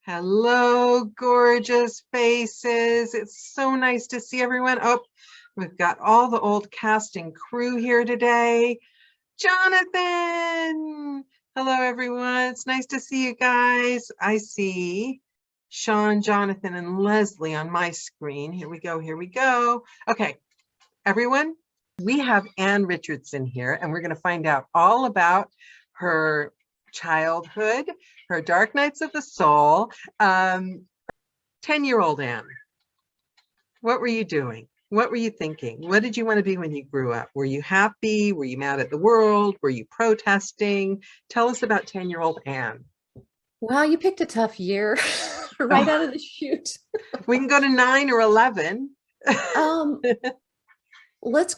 Hello, gorgeous faces. It's so nice to see everyone. Oh, we've got all the old cast and crew here today. Jonathan! Hello, everyone. It's nice to see you guys. I see Sean, Jonathan, and Leslie on my screen. Here we go. Here we go. Okay, everyone, we have Anne Richardson here, and we're going to find out all about her childhood, her dark nights of the soul. 10-year-old Anne, what were you doing? What were you thinking? What did you want to be when you grew up? Were you happy? Were you mad at the world? Were you protesting? Tell us about 10-year-old Anne. Wow, you picked a tough year right out of the chute. We can go to 9 or 11. Let's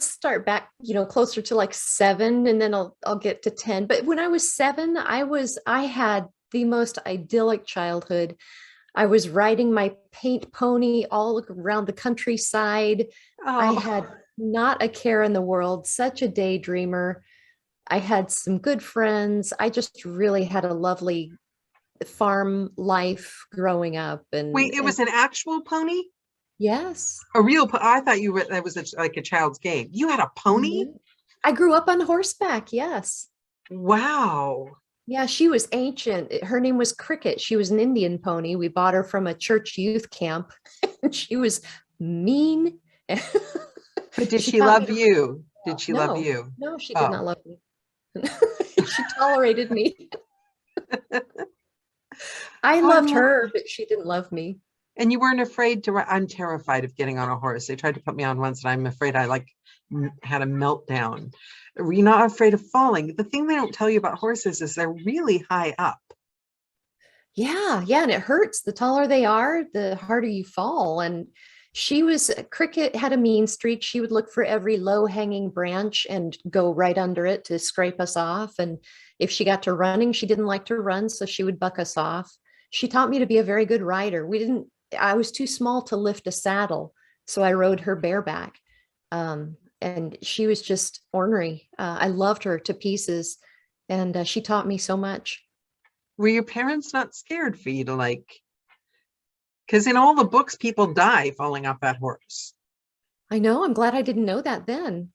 start back, closer to like 7, and then I'll get to 10. But when I was 7, I had the most idyllic childhood. I was riding my paint pony all around the countryside. I had not a care in the world, such a daydreamer. I had some good friends. I just really had a lovely farm life growing up. And wait, it was an actual pony? Yes. A real I thought you were that was like a child's game. You had a pony? I grew up on horseback, yes. Wow. Yeah, she was ancient. Her name was Cricket. She was an Indian pony. We bought her from a church youth camp. She was mean. But did she love you? Did she love you? No, she did not love me. She tolerated me. I loved her, but she didn't love me. And you weren't afraid to I'm terrified of getting on a horse. They tried to put me on once and I'm afraid I had a meltdown. Were you not afraid of falling? The thing they don't tell you about horses is they're really high up. Yeah, and it hurts. The taller they are, the harder you fall. And Cricket had a mean streak. She would look for every low-hanging branch and go right under it to scrape us off. And if she got to running, she didn't like to run, so she would buck us off. She taught me to be a very good rider. I was too small to lift a saddle, so I rode her bareback. And she was just ornery. I loved her to pieces, and she taught me so much. Were your parents not scared for you to because in all the books, people die falling off that horse. I know. I'm glad I didn't know that then.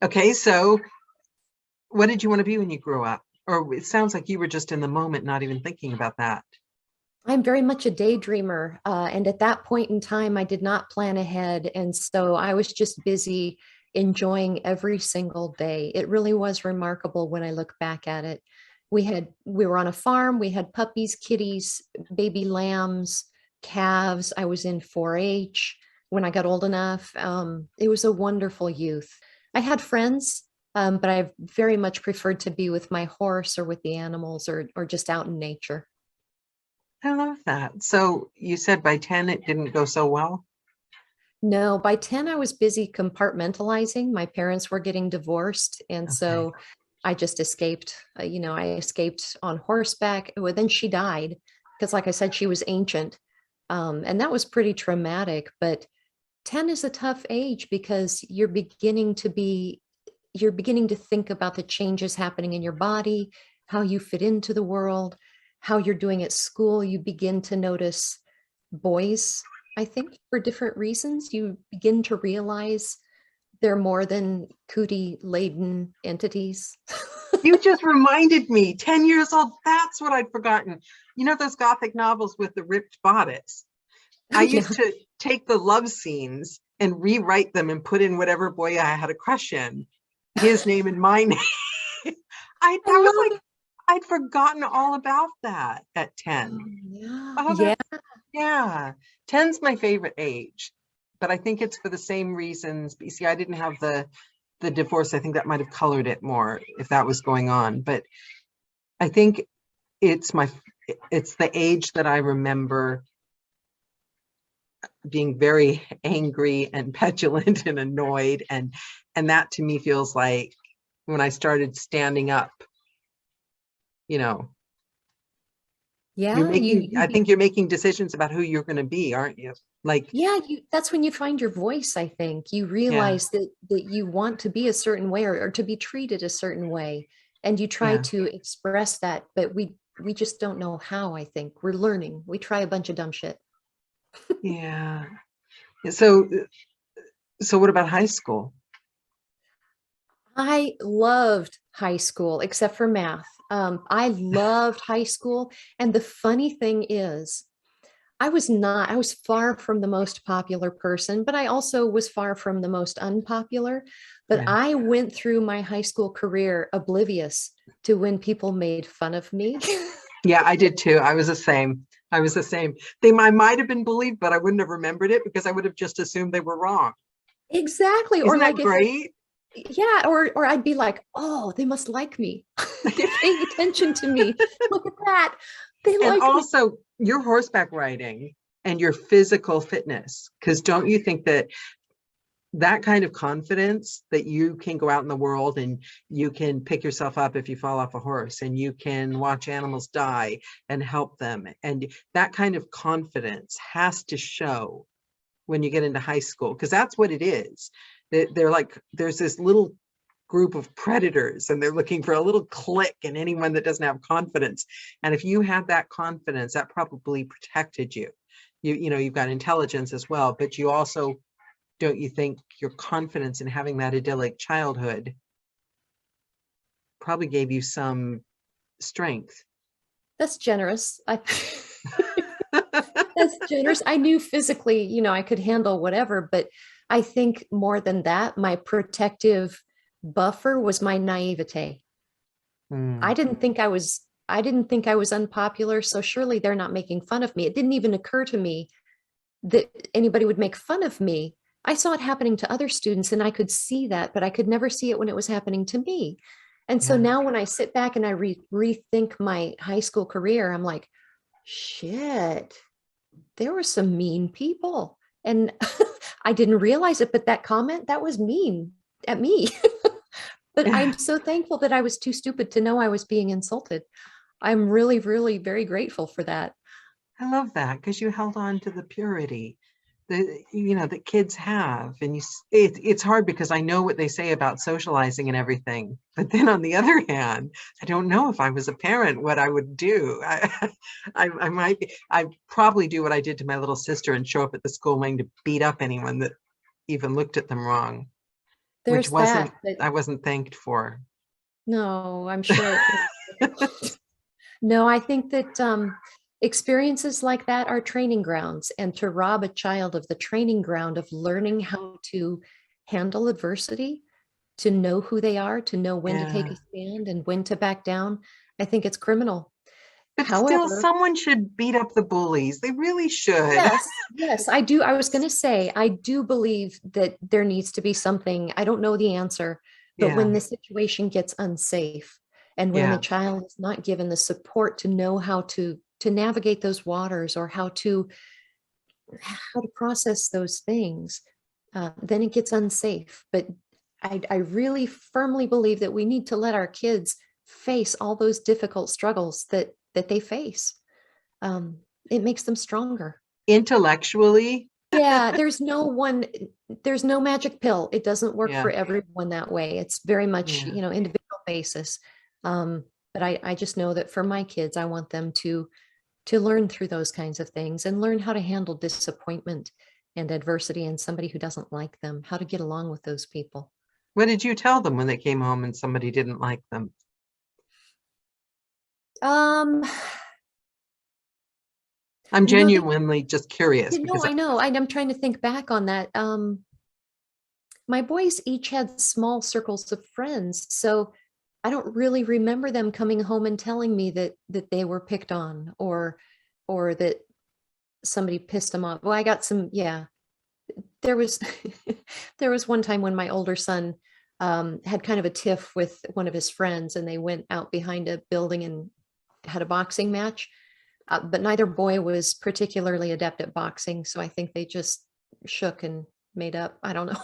Okay, so what did you want to be when you grew up? Or it sounds like you were just in the moment, not even thinking about that. I'm very much a daydreamer. And at that point in time, I did not plan ahead. And so I was just busy enjoying every single day. It really was remarkable when I look back at it. We were on a farm. We had puppies, kitties, baby lambs, calves. I was in 4-H when I got old enough. It was a wonderful youth. I had friends, but I very much preferred to be with my horse or with the animals or just out in nature. I love that. So you said by 10, it didn't go so well? No, by 10, I was busy compartmentalizing. My parents were getting divorced. And so I just escaped, I escaped on horseback. Well, then she died because, like I said, she was ancient. And that was pretty traumatic. But 10 is a tough age because you're beginning to think about the changes happening in your body, how you fit into the world, how you're doing at school. You begin to notice boys, I think, for different reasons. You begin to realize they're more than cootie-laden entities. You just reminded me, 10 years old, that's what I'd forgotten. You know those Gothic novels with the ripped bodice? I used to take the love scenes and rewrite them and put in whatever boy I had a crush in, his name and my name. I'd forgotten all about that at 10. Yeah. 10's my favorite age, but I think it's for the same reasons. You see, I didn't have the divorce. I think that might have colored it more if that was going on. But I think it's the age that I remember being very angry and petulant and annoyed. And that to me feels like when I started standing up, I think you're making decisions about who you're going to be, aren't you? That's when you find your voice. I think you realize that you want to be a certain way or to be treated a certain way, and you try to express that. But we we just don't know how. I think we're learning. We try a bunch of dumb shit. Yeah. So what about high school? I loved high school, except for math. I loved high school. And the funny thing is, I was far from the most popular person, but I also was far from the most unpopular. But Yeah. I went through my high school career oblivious to when people made fun of me. Yeah, I did too. I was the same. I was the same. I might have been bullied, but I wouldn't have remembered it because I would have just assumed they were wrong. Exactly. Or Isn't that like if, great? yeah, or I'd be like, oh, they must like me. They're paying attention to me. Look at that. They And like me. also your horseback riding and your physical fitness, because don't you think that that kind of confidence that you can go out in the world and you can pick yourself up if you fall off a horse and you can watch animals die and help them, and that kind of confidence has to show when you get into high school, because that's what it is. They're like, there's this little group of predators and they're looking for a little click in anyone that doesn't have confidence. And if you had that confidence, that probably protected you. You know, you've got intelligence as well, but you also, don't you think your confidence in having that idyllic childhood probably gave you some strength? That's generous. That's generous. I knew physically, I could handle whatever, but I think more than that, my protective buffer was my naivete. Mm, I didn't think I was unpopular, so surely they're not making fun of me. It didn't even occur to me that anybody would make fun of me. I saw it happening to other students and I could see that, but I could never see it when it was happening to me. And so yeah. now when I sit back and I rethink my high school career, I'm like, shit, there were some mean people. And I didn't realize it, but that comment, that was mean at me. But I'm so thankful that I was too stupid to know I was being insulted. I'm really, really very grateful for that. I love that, because you held on to the purity that kids have. And it's hard because I know what they say about socializing and everything, but then on the other hand, I don't know if I was a parent what I would do. I probably do what I did to my little sister and show up at the school wanting to beat up anyone that even looked at them wrong, which There's that, but I wasn't thanked for. no, I'm sure no, I think that experiences like that are training grounds, and to rob a child of the training ground of learning how to handle adversity, to know who they are, to know when to take Yeah. a stand and when to back down, I think it's criminal. But still, However, someone should beat up the bullies. They really should. yes, I do. I was going to say, I do believe that there needs to be something. I don't know the answer, but Yeah. when the situation gets unsafe and when the Yeah. child is not given the support to know how to navigate those waters or how to process those things, then it gets unsafe. But I really firmly believe that we need to let our kids face all those difficult struggles that they face. It makes them stronger. Intellectually. Yeah, there's no magic pill. It doesn't work Yeah. for everyone that way. It's very much, Yeah. individual basis. But I just know that for my kids, I want them to learn through those kinds of things and learn how to handle disappointment and adversity and somebody who doesn't like them, how to get along with those people. What did you tell them when they came home and somebody didn't like them? Um, I'm you know, they, genuinely just curious because I know, I'm trying to think back on that. My boys each had small circles of friends, so I don't really remember them coming home and telling me that they were picked on or that somebody pissed them off. Well, I got some, yeah. There was there was one time when my older son had kind of a tiff with one of his friends, and they went out behind a building and had a boxing match. But neither boy was particularly adept at boxing, so I think they just shook and made up. I don't know.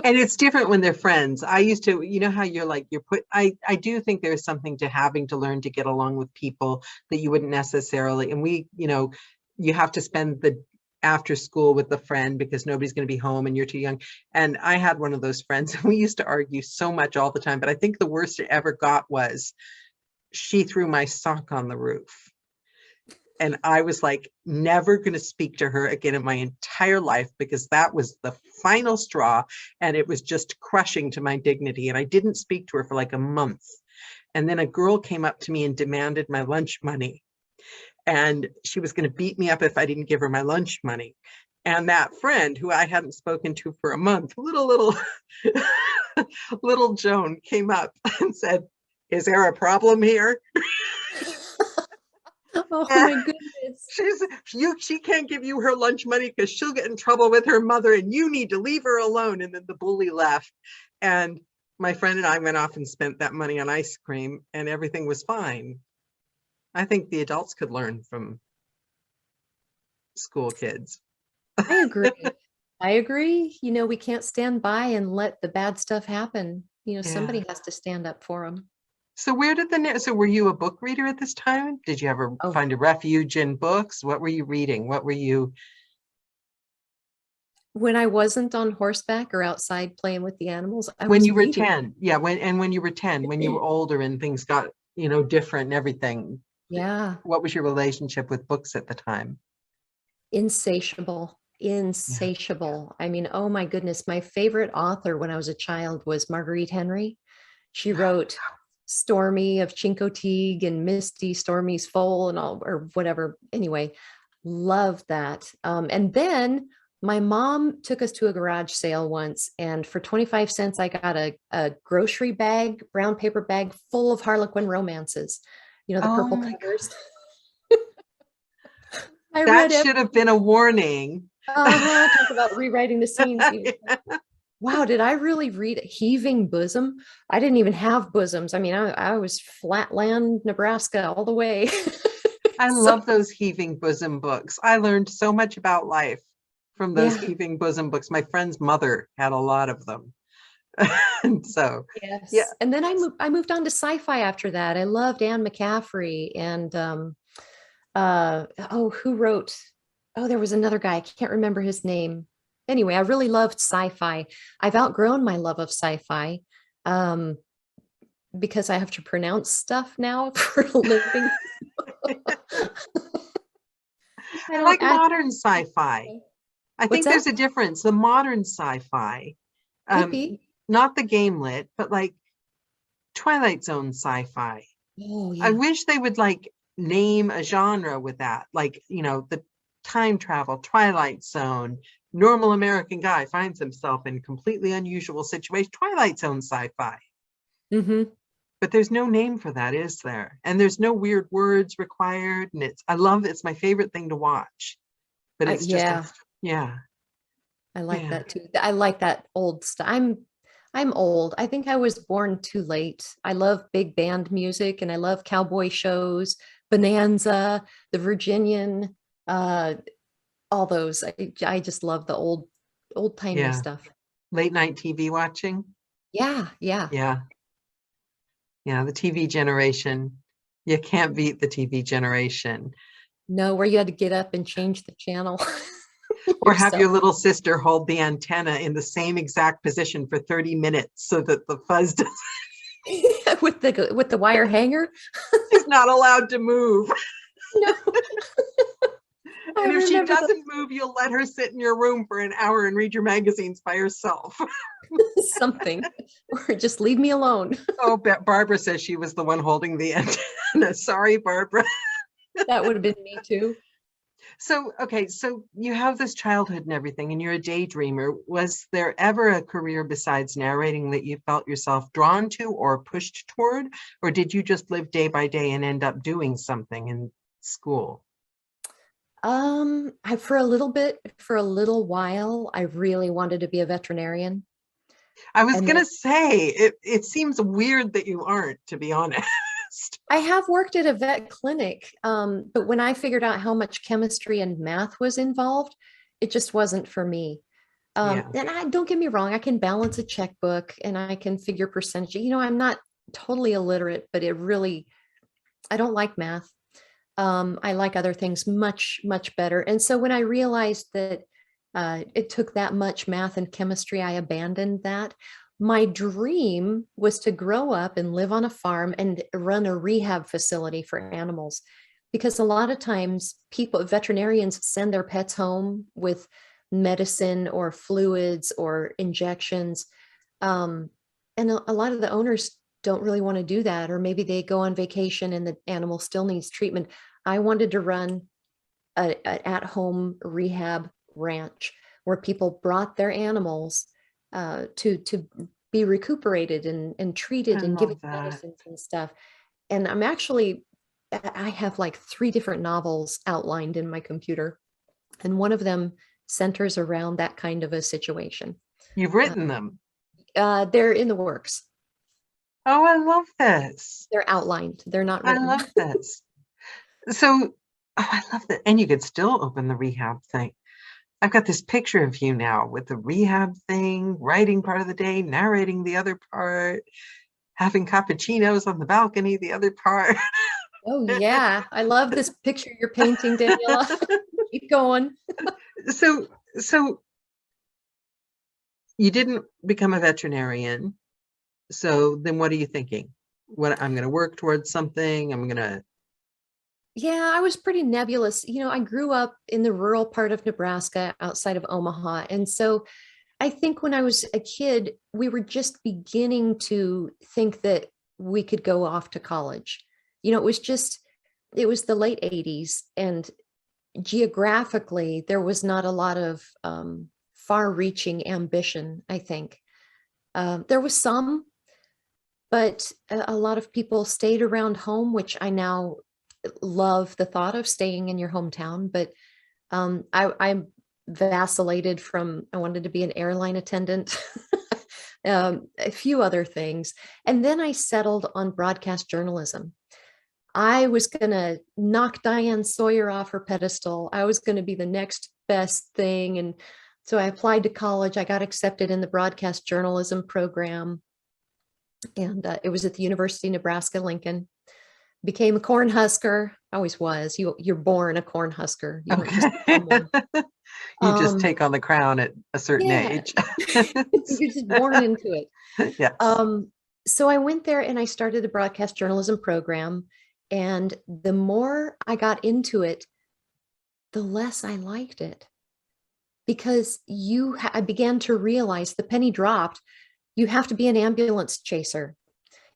and it's different when they're friends. I used to, how I do think there's something to having to learn to get along with people that you wouldn't necessarily, and you have to spend the after school with the friend because nobody's going to be home and you're too young. And I had one of those friends and we used to argue so much all the time, but I think the worst it ever got was she threw my sock on the roof. And I was like, never going to speak to her again in my entire life, because that was the final straw. And it was just crushing to my dignity. And I didn't speak to her for like a month. And then a girl came up to me and demanded my lunch money. And she was going to beat me up if I didn't give her my lunch money. And that friend who I hadn't spoken to for a month, little Joan, came up and said, "Is there a problem here?" Oh my goodness. She can't give you her lunch money because she'll get in trouble with her mother, and you need to leave her alone. And then the bully left. And my friend and I went off and spent that money on ice cream, and everything was fine. I think the adults could learn from school kids. I agree. I agree. You know, we can't stand by and let the bad stuff happen. You know, somebody has to stand up for them. So so were you a book reader at this time? Did you ever Oh. find a refuge in books? What were you reading? What were you? When I wasn't on horseback or outside playing with the animals, When you were 10. Yeah, when you were 10, when you were older and things got, different and everything. Yeah. What was your relationship with books at the time? Insatiable. I mean, oh my goodness. My favorite author when I was a child was Marguerite Henry. She wrote Stormy of Chincoteague and Misty, Stormy's Foal and all, or whatever. Anyway, love that. And then my mom took us to a garage sale once, and for 25 cents, I got a grocery bag, brown paper bag full of Harlequin romances. You know, the purple covers. That should have been a warning. Talk about rewriting the scenes. Wow, did I really read Heaving Bosom? I didn't even have bosoms. I mean, I was flatland, Nebraska all the way. I love those Heaving Bosom books. I learned so much about life from those Heaving Bosom books. My friend's mother had a lot of them. And so, yes. And then I moved on to sci-fi after that. I loved Anne McCaffrey and who wrote, there was another guy, I can't remember his name. Anyway, I really loved sci-fi. I've outgrown my love of sci-fi because I have to pronounce stuff now for a living. I like modern sci-fi. I think there's a difference. The modern sci-fi, not the game lit, but like Twilight Zone sci-fi. Oh, yeah. I wish they would like name a genre with that, like, the time travel, Twilight Zone, normal American guy finds himself in completely unusual situation, Twilight Zone sci-fi. Mm-hmm. But there's no name for that, is there? And there's no weird words required. And it's my favorite thing to watch. But it's just, I like that too. I like that old stuff. I'm old. I think I was born too late. I love big band music and I love cowboy shows, Bonanza, The Virginian, all those. I just love the old timey stuff. Late night TV watching. Yeah. The TV generation. You can't beat the TV generation. No, where you had to get up and change the channel. Or have your little sister hold the antenna in the same exact position for 30 minutes so that the fuzz doesn't. with the wire hanger. She's not allowed to move. No. And if she doesn't move, you'll let her sit in your room for an hour and read your magazines by herself. Something. Or just leave me alone. Oh, Barbara says she was the one holding the antenna. Sorry, Barbara. That would have been me too. So, okay, so you have this childhood and everything, and you're a daydreamer. Was there ever a career besides narrating that you felt yourself drawn to or pushed toward? Or did you just live day by day and end up doing something in school? For a little while, I really wanted to be a veterinarian. I was going to say, it seems weird that you aren't, to be honest. I have worked at a vet clinic, but when I figured out how much chemistry and math was involved, it just wasn't for me. And don't get me wrong, I can balance a checkbook and I can figure percentage. I'm not totally illiterate, but I don't like math. I like other things much, much better. And so when I realized that It took that much math and chemistry. I abandoned that. My dream was to grow up and live on a farm and run a rehab facility for animals, because a lot of times veterinarians send their pets home with medicine or fluids or injections. And a lot of the owners don't really want to do that, or maybe they go on vacation and the animal still needs treatment. I wanted to run a at-home rehab ranch where people brought their animals to be recuperated and treated I and love given that. medicines and stuff. And I have like 3 different novels outlined in my computer, and one of them centers around that kind of a situation. You've written them. They're in the works. Oh, I love this. They're outlined. They're not I written. love this. So, I love that. And you could still open the rehab thing. I've got this picture of you now with the rehab thing, writing part of the day, narrating the other part, having cappuccinos on the balcony, the other part. Oh yeah, I love this picture you're painting, Daniela. Keep going. So you didn't become a veterinarian. So then what are you thinking? What, I'm going to work towards something. I'm going to. Yeah, I was pretty nebulous. I grew up in the rural part of Nebraska outside of Omaha. And so I think when I was a kid, we were just beginning to think that we could go off to college. It was the late 80s, and geographically, there was not a lot of far-reaching ambition, I think. There was some, but a lot of people stayed around home, which I now love the thought of staying in your hometown. But I vacillated from, I wanted to be an airline attendant, a few other things. And then I settled on broadcast journalism. I was going to knock Diane Sawyer off her pedestal. I was going to be the next best thing. And so I applied to college. I got accepted in the broadcast journalism program. And it was at the University of Nebraska-Lincoln. Became a corn husker. I always was. You're born a corn husker. You don't just become one. You just take on the crown at a certain age. You're just born into it. Yes. So I went there and I started the broadcast journalism program. And the more I got into it, the less I liked it, because I began to realize the penny dropped. You have to be an ambulance chaser.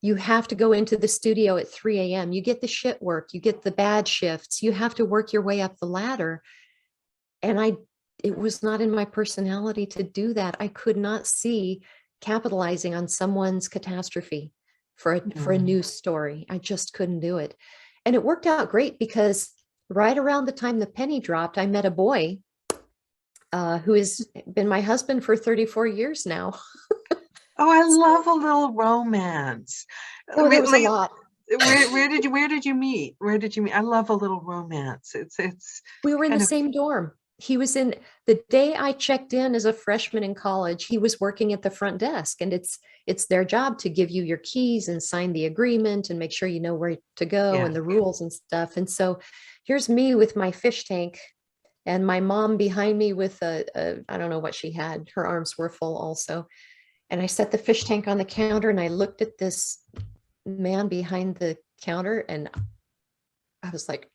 You have to go into the studio at 3 a.m. You get the shit work, you get the bad shifts, you have to work your way up the ladder. And it was not in my personality to do that. I could not see capitalizing on someone's catastrophe for a news story. I just couldn't do it. And it worked out great, because right around the time the penny dropped, I met a boy who has been my husband for 34 years now. Oh, I love a little romance. Oh, there was a lot. Where did you meet? Where did you meet? I love a little romance. It's. We were in the same dorm. He was in the day I checked in as a freshman in college. He was working at the front desk, and it's their job to give you your keys and sign the agreement and make sure you know where to go and the rules and stuff. And so here's me with my fish tank, and my mom behind me with I don't know what she had. Her arms were full also. And I set the fish tank on the counter, and I looked at this man behind the counter, and I was like,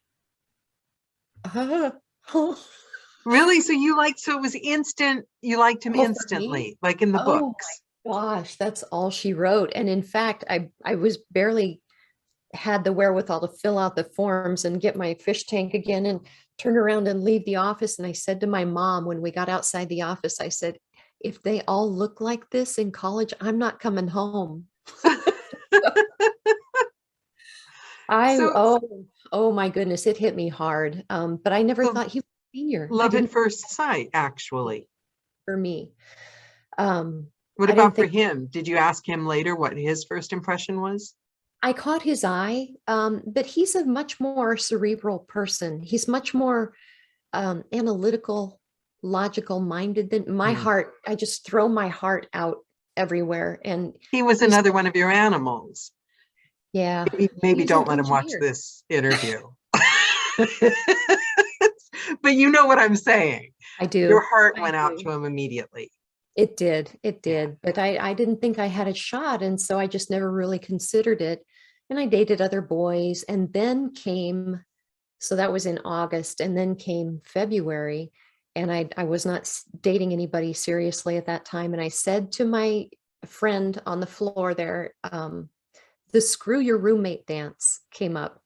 Really? So it was instant. You liked him instantly, like in the books. Oh my gosh, that's all she wrote. And in fact, I was barely had the wherewithal to fill out the forms and get my fish tank again and turn around and leave the office. And I said to my mom, when we got outside the office, I said, if they all look like this in college, I'm not coming home. Oh my goodness, it hit me hard. But I never thought he was a senior. Love at first sight, actually. For me. What about for him? Did you ask him later what his first impression was? I caught his eye, but he's a much more cerebral person. He's much more analytical, logical minded than my heart. I just throw my heart out everywhere. And he was another one of your animals. Yeah. Maybe don't let him watch this interview. But you know what I'm saying. I do. Your heart I went out do. to him immediately. It did. It Yeah. did. But I didn't think I had a shot. And so I just never really considered it. And I dated other boys. And then came, so that was in August. And then came February. And I was not dating anybody seriously at that time. And I said to my friend on the floor there, the screw your roommate dance came up.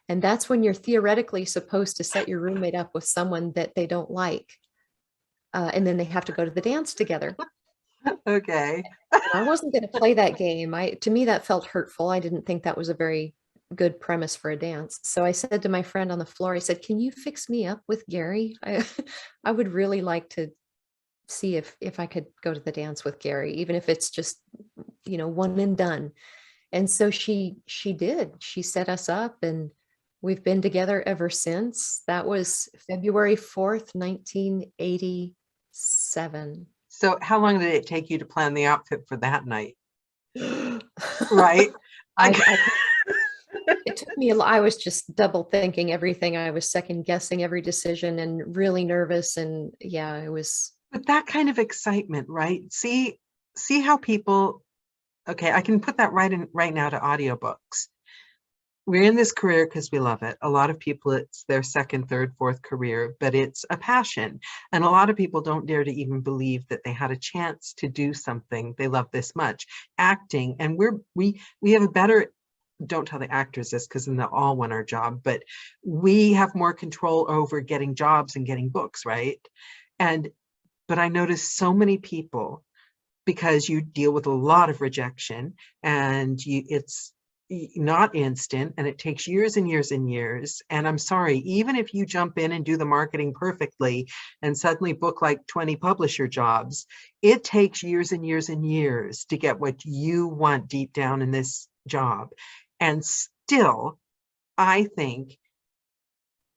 And that's when you're theoretically supposed to set your roommate up with someone that they don't like. And then they have to go to the dance together. Okay. And I wasn't going to play that game. To me, that felt hurtful. I didn't think that was a very good premise for a dance. So I said to my friend on the floor, I said, "Can you fix me up with Gary? I would really like to see if I could go to the dance with Gary, even if it's just, one and done." And so she did. She set us up, and we've been together ever since. That was February 4th, 1987. So how long did it take you to plan the outfit for that night? Right? It took me I was just double thinking everything. I was second guessing every decision and really nervous. And yeah, it was. But that kind of excitement, right? See how people, okay, I can put that right now to audiobooks. We're in this career because we love it. A lot of people, it's their second, third, fourth career, but it's a passion. And a lot of people don't dare to even believe that they had a chance to do something they love this much. Acting, and we have a better, don't tell the actors this because then they'll all want our job, but we have more control over getting jobs and getting books, right? But I noticed so many people, because you deal with a lot of rejection, and it's not instant, and it takes years and years and years. And I'm sorry, even if you jump in and do the marketing perfectly and suddenly book like 20 publisher jobs, it takes years and years and years to get what you want deep down in this job. And still, I think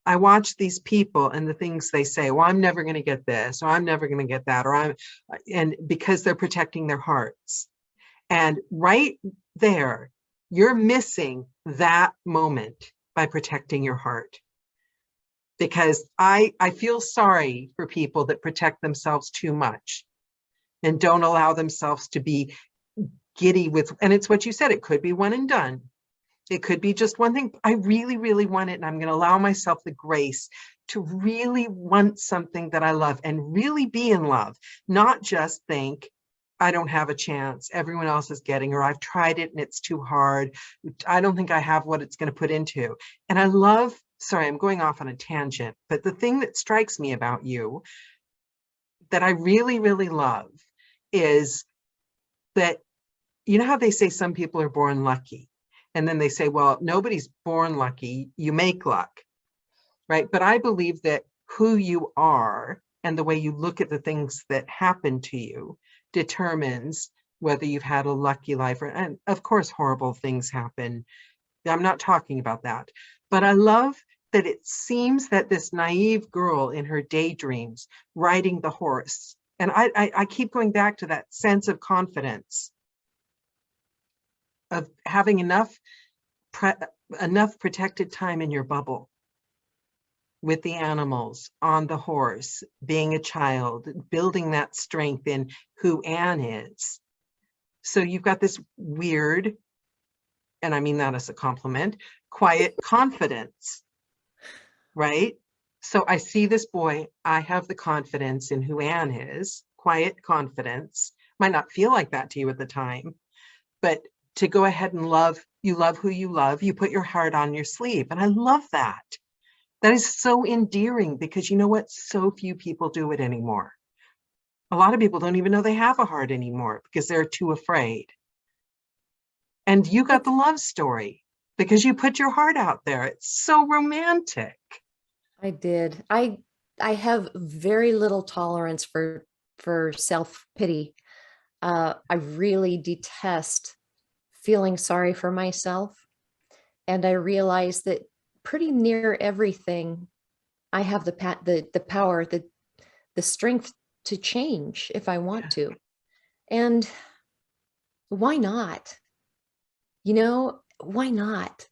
I watch these people and the things they say, well, I'm never going to get this, or I'm never going to get that, and because they're protecting their hearts. And right there, you're missing that moment by protecting your heart. Because I feel sorry for people that protect themselves too much and don't allow themselves to be giddy with, and it's what you said, it could be one and done. It could be just one thing. I really, really want it, and I'm going to allow myself the grace to really want something that I love and really be in love, not just think, I don't have a chance, everyone else is getting, or I've tried it and it's too hard. I don't think I have what it's going to put into. And I love, sorry, I'm going off on a tangent, but the thing that strikes me about you that I really, really love is that, you know how they say some people are born lucky? And then they say, well, nobody's born lucky, you make luck, right? But I believe that who you are and the way you look at the things that happen to you determines whether you've had a lucky life, and of course, horrible things happen. I'm not talking about that, but I love that it seems that this naive girl in her daydreams riding the horse, and I keep going back to that sense of confidence, of having enough protected time in your bubble with the animals, on the horse, being a child, building that strength in who Anne is. So you've got this weird, and I mean that as a compliment, quiet confidence, right? So I see this boy, I have the confidence in who Anne is, quiet confidence. Might not feel like that to you at the time, but to go ahead and love who you love, you put your heart on your sleeve. And I love that. That is so endearing, because you know what? So few people do it anymore. A lot of people don't even know they have a heart anymore because they're too afraid. And you got the love story because you put your heart out there. It's so romantic. I did. I have very little tolerance for self-pity. I really detest feeling sorry for myself. And I realized that pretty near everything, I have the power, the strength to change if I want to. And why not? Why not?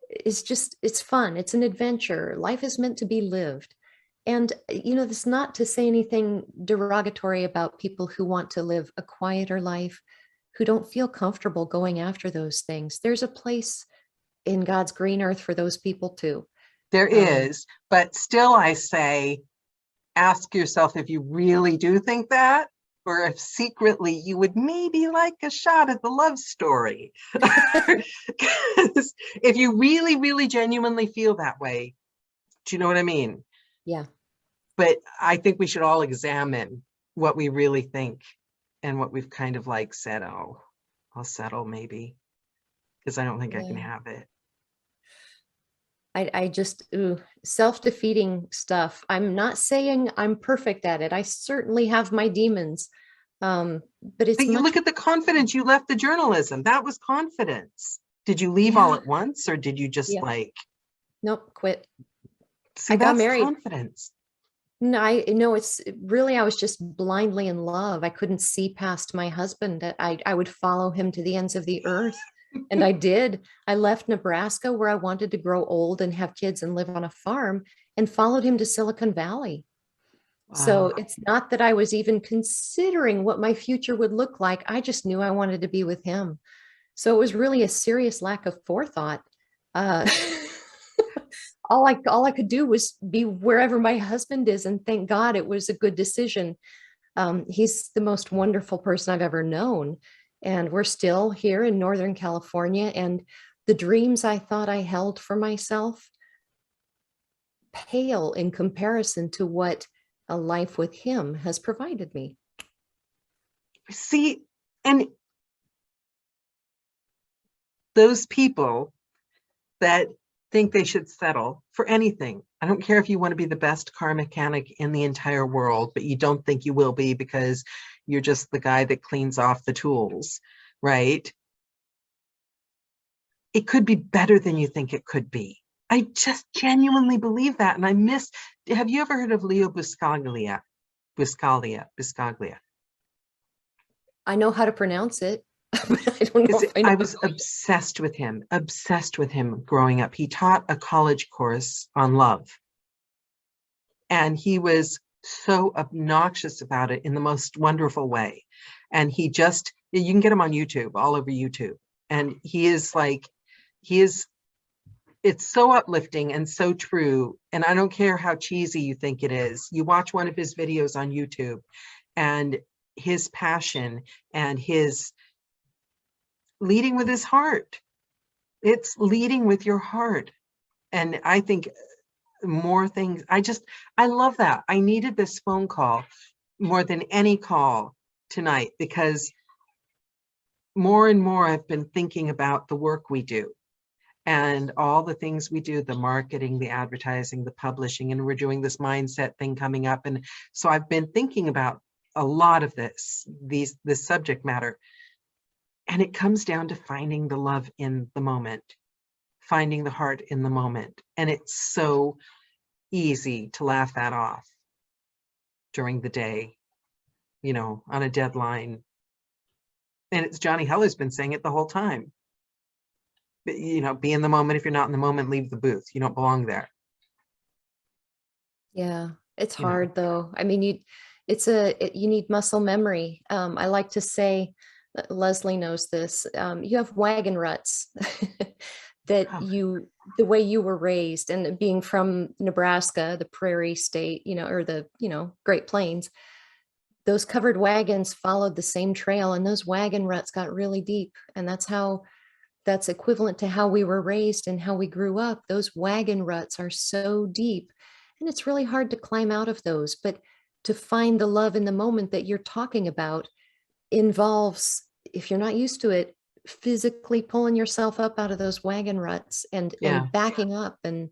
It's fun. It's an adventure. Life is meant to be lived. And, this is not to say anything derogatory about people who want to live a quieter life, who don't feel comfortable going after those things. There's a place in God's green earth for those people too. There is, but still I say, ask yourself if you really do think that, or if secretly you would maybe like a shot at the love story. Because if you really, really genuinely feel that way, do you know what I mean? Yeah. But I think we should all examine what we really think and what we've kind of like said, oh, I'll settle maybe, because I don't think I can have it. I just, self-defeating stuff. I'm not saying I'm perfect at it. I certainly have my demons. But it's But you look at the confidence you left the journalism. That was confidence. Did you leave all at once, or did you just Nope, quit. See, I got that's married. confidence. No, I know it's really, I was just blindly in love. I couldn't see past my husband. I would follow him to the ends of the earth. And I did. I left Nebraska, where I wanted to grow old and have kids and live on a farm, and followed him to Silicon Valley. So it's not that I was even considering what my future would look like. I just knew I wanted to be with him. So it was really a serious lack of forethought. All I could do was be wherever my husband is, and thank God it was a good decision. He's the most wonderful person I've ever known. And we're still here in Northern California. And the dreams I thought I held for myself pale in comparison to what a life with him has provided me. See, and those people that think they should settle for anything. I don't care if you want to be the best car mechanic in the entire world, but you don't think you will be because you're just the guy that cleans off the tools, right? It could be better than you think it could be. I just genuinely believe that. And have you ever heard of Leo Buscaglia? Buscaglia. I know how to pronounce it. I don't know. I was obsessed with him growing up. He taught a college course on love. And he was so obnoxious about it in the most wonderful way. And you can get him on YouTube, all over YouTube. And it's so uplifting and so true. And I don't care how cheesy you think it is. You watch one of his videos on YouTube, and his passion and his leading with his heart. It's leading with your heart. And I think more things, I love that. I needed this phone call more than any call tonight, because more and more I've been thinking about the work we do and all the things we do, the marketing, the advertising, the publishing, and we're doing this mindset thing coming up. And so I've been thinking about a lot of this subject matter. And it comes down to finding the love in the moment, finding the heart in the moment. And it's so easy to laugh that off during the day, on a deadline. And it's Johnny Heller's been saying it the whole time. But, be in the moment. If you're not in the moment, leave the booth. You don't belong there. Yeah, it's hard though. I mean, you need muscle memory. I like to say, Leslie knows this, you have wagon ruts that the way you were raised, and being from Nebraska, the prairie state, or the, Great Plains, those covered wagons followed the same trail, and those wagon ruts got really deep. And that's equivalent to how we were raised and how we grew up. Those wagon ruts are so deep, and it's really hard to climb out of those. But to find the love in the moment that you're talking about involves, if you're not used to it, physically pulling yourself up out of those wagon ruts and backing up and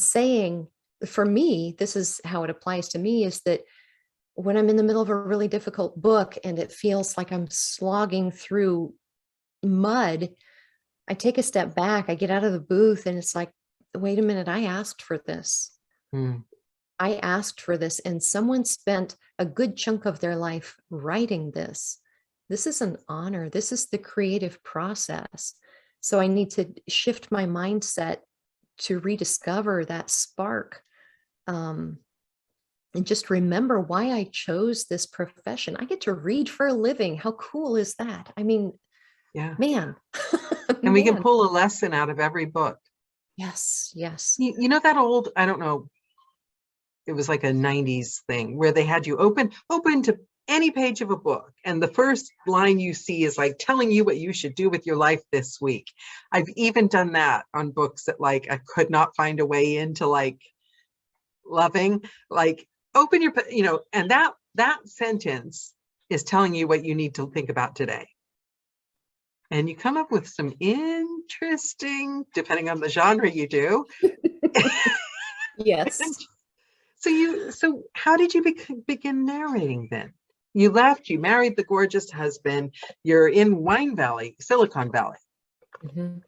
saying, for me, this is how it applies to me, is that when I'm in the middle of a really difficult book and it feels like I'm slogging through mud, I take a step back, I get out of the booth, and it's like, wait a minute, I asked for this. I asked for this, and someone spent a good chunk of their life writing this. This is an honor. This is the creative process. So I need to shift my mindset to rediscover that spark. and just remember why I chose this profession. I get to read for a living. How cool is that? I mean, Yeah. man, And we can man. pull a lesson out of every book. Yes, yes. You know that old, I don't know, it was like a 90s thing where they had you open to any page of a book, and the first line you see is like telling you what you should do with your life this week. I've even done that on books that like I could not find a way into, like loving, like open your, and that sentence is telling you what you need to think about today. And you come up with some interesting, depending on the genre you do. Yes. So how did you begin narrating then? You left, you married the gorgeous husband, you're in Wine Valley, Silicon Valley. Mhm.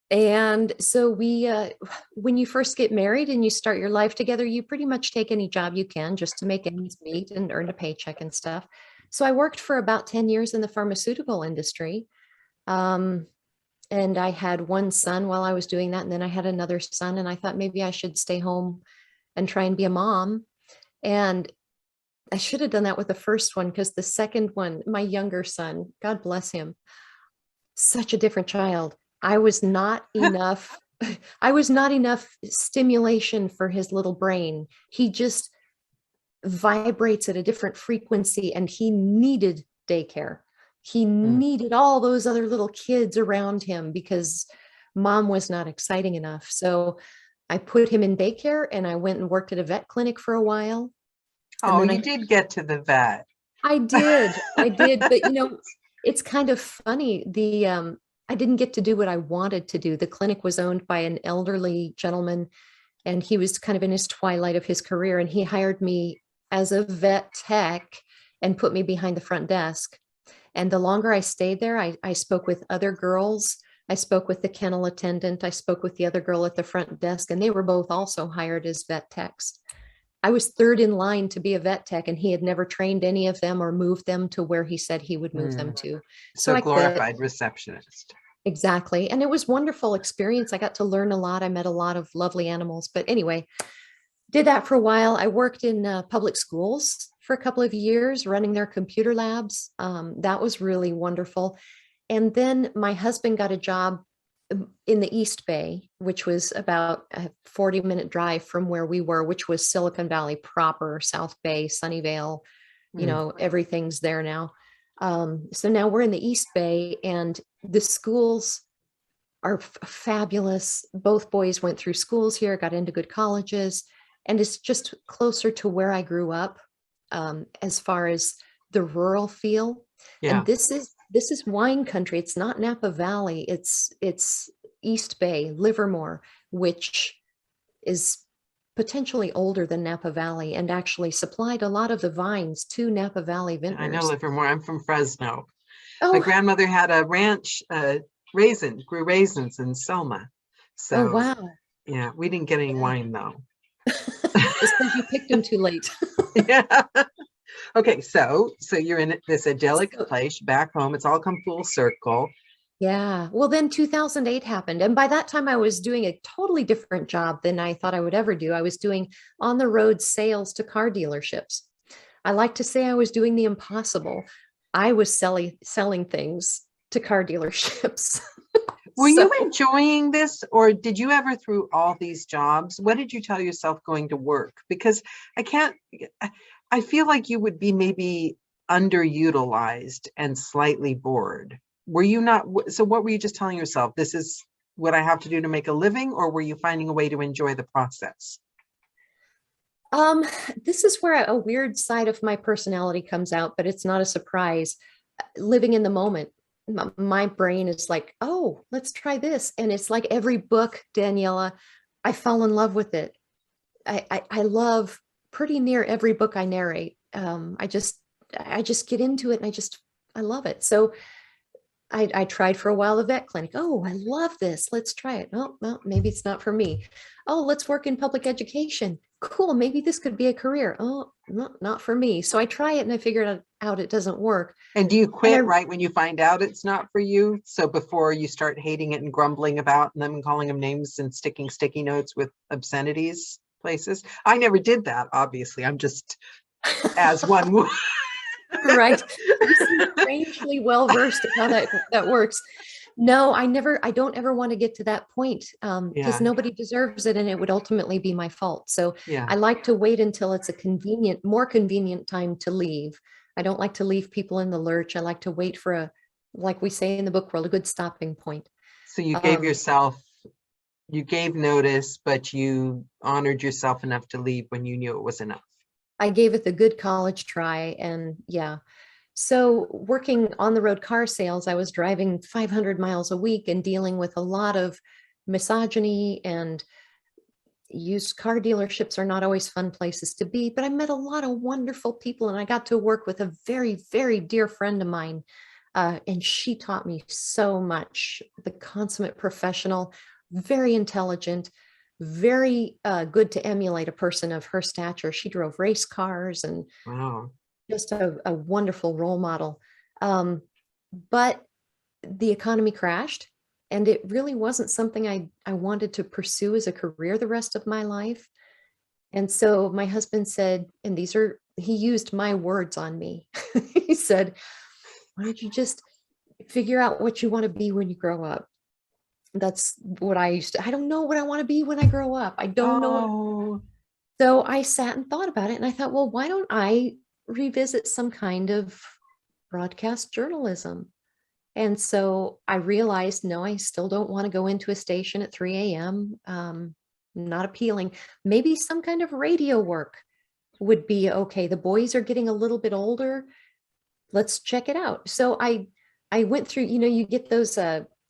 And so when you first get married and you start your life together, you pretty much take any job you can just to make ends meet and earn a paycheck and stuff. So I worked for about 10 years in the pharmaceutical industry. And I had one son while I was doing that. And then I had another son, and I thought maybe I should stay home and try and be a mom. And I should have done that with the first one, because the second one, my younger son, God bless him, such a different child. I was not enough. I was not enough stimulation for his little brain. He just vibrates at a different frequency, and he needed daycare. He needed all those other little kids around him because mom was not exciting enough. So I put him in daycare, and I went and worked at a vet clinic for a while. oh, you did get to the vet. I did. But it's kind of funny. I didn't get to do what I wanted to do. The clinic was owned by an elderly gentleman, and he was kind of in his twilight of his career, and he hired me as a vet tech and put me behind the front desk. And the longer I stayed there, I spoke with other girls. I spoke with the kennel attendant. I spoke with the other girl at the front desk, and they were both also hired as vet techs. I was third in line to be a vet tech, and he had never trained any of them or moved them to where he said he would move them to. So I glorified quit. receptionist. Exactly. And it was wonderful experience. I got to learn a lot. I met a lot of lovely animals. But anyway, did that for a while. I worked in public schools for a couple of years, running their computer labs. That was really wonderful. And then my husband got a job in the East Bay, which was about a 40-minute drive from where we were, which was Silicon Valley proper, South Bay, Sunnyvale, everything's there now. So now we're in the East Bay, and the schools are fabulous. Both boys went through schools here, got into good colleges, and it's just closer to where I grew up, as far as the rural feel. Yeah. And this is wine country. It's not Napa Valley. It's East Bay, Livermore, which is potentially older than Napa Valley and actually supplied a lot of the vines to Napa Valley vintners. I know Livermore. I'm from Fresno. Oh, my grandmother had a ranch, grew raisins in Selma. So, oh wow. Yeah, we didn't get any wine though. It's because you picked them too late. Yeah. Okay, so you're in this idyllic place back home. It's all come full circle. Yeah. Well, then 2008 happened. And by that time, I was doing a totally different job than I thought I would ever do. I was doing on the road sales to car dealerships. I like to say I was doing the impossible. I was selling things to car dealerships. Were you enjoying this, or did you ever, through all these jobs, what did you tell yourself going to work? Because I feel like you would be maybe underutilized and slightly bored. Were you not? So what were you just telling yourself? This is what I have to do to make a living, or were you finding a way to enjoy the process? This is where a weird side of my personality comes out, but it's not a surprise. Living in the moment. My brain is like, oh, let's try this. And it's like every book, Daniela, I fell in love with it. I love pretty near every book I narrate. I just get into it, and I love it. So I tried for a while the vet clinic. Oh, I love this. Let's try it. Oh, well, maybe it's not for me. Oh, let's work in public education. Cool. Maybe this could be a career. Oh, not for me. So I try it, and I figured out it doesn't work. And do you quit right when you find out it's not for you? So before you start hating it and grumbling about them and calling them names and sticking sticky notes with obscenities? places. I never did that, obviously. I'm just as one would. Right. You seem strangely well versed in how that works. No, I don't ever want to get to that point, because Yeah, nobody deserves it, and it would ultimately be my fault. So yeah. I like to wait until it's a more convenient time to leave. I don't like to leave people in the lurch. I like to wait for like we say in the book world, a good stopping point. So you Um, gave notice, but you honored yourself enough to leave when you knew it was enough. I gave it the good college try, and yeah. So working on the road car sales, I was driving 500 miles a week and dealing with a lot of misogyny, and used car dealerships are not always fun places to be, but I met a lot of wonderful people, and I got to work with a very, very dear friend of mine. And she taught me so much. The consummate professional, very intelligent, very good to emulate a person of her stature. She drove race cars and Wow. just a wonderful role model. But the economy crashed, and it really wasn't something I wanted to pursue as a career the rest of my life. And so my husband said, and he used my words on me. He said, why don't you just figure out what you want to be when you grow up? That's what I don't know what I want to be when I grow up. I don't know. Oh, So I sat and thought about it, and I thought, well, why don't I revisit some kind of broadcast journalism? And so I realized, no, I still don't want to go into a station at 3 a.m. Not appealing. Maybe some kind of radio work would be okay. The boys are getting a little bit older. Let's check it out. So I went through, you get those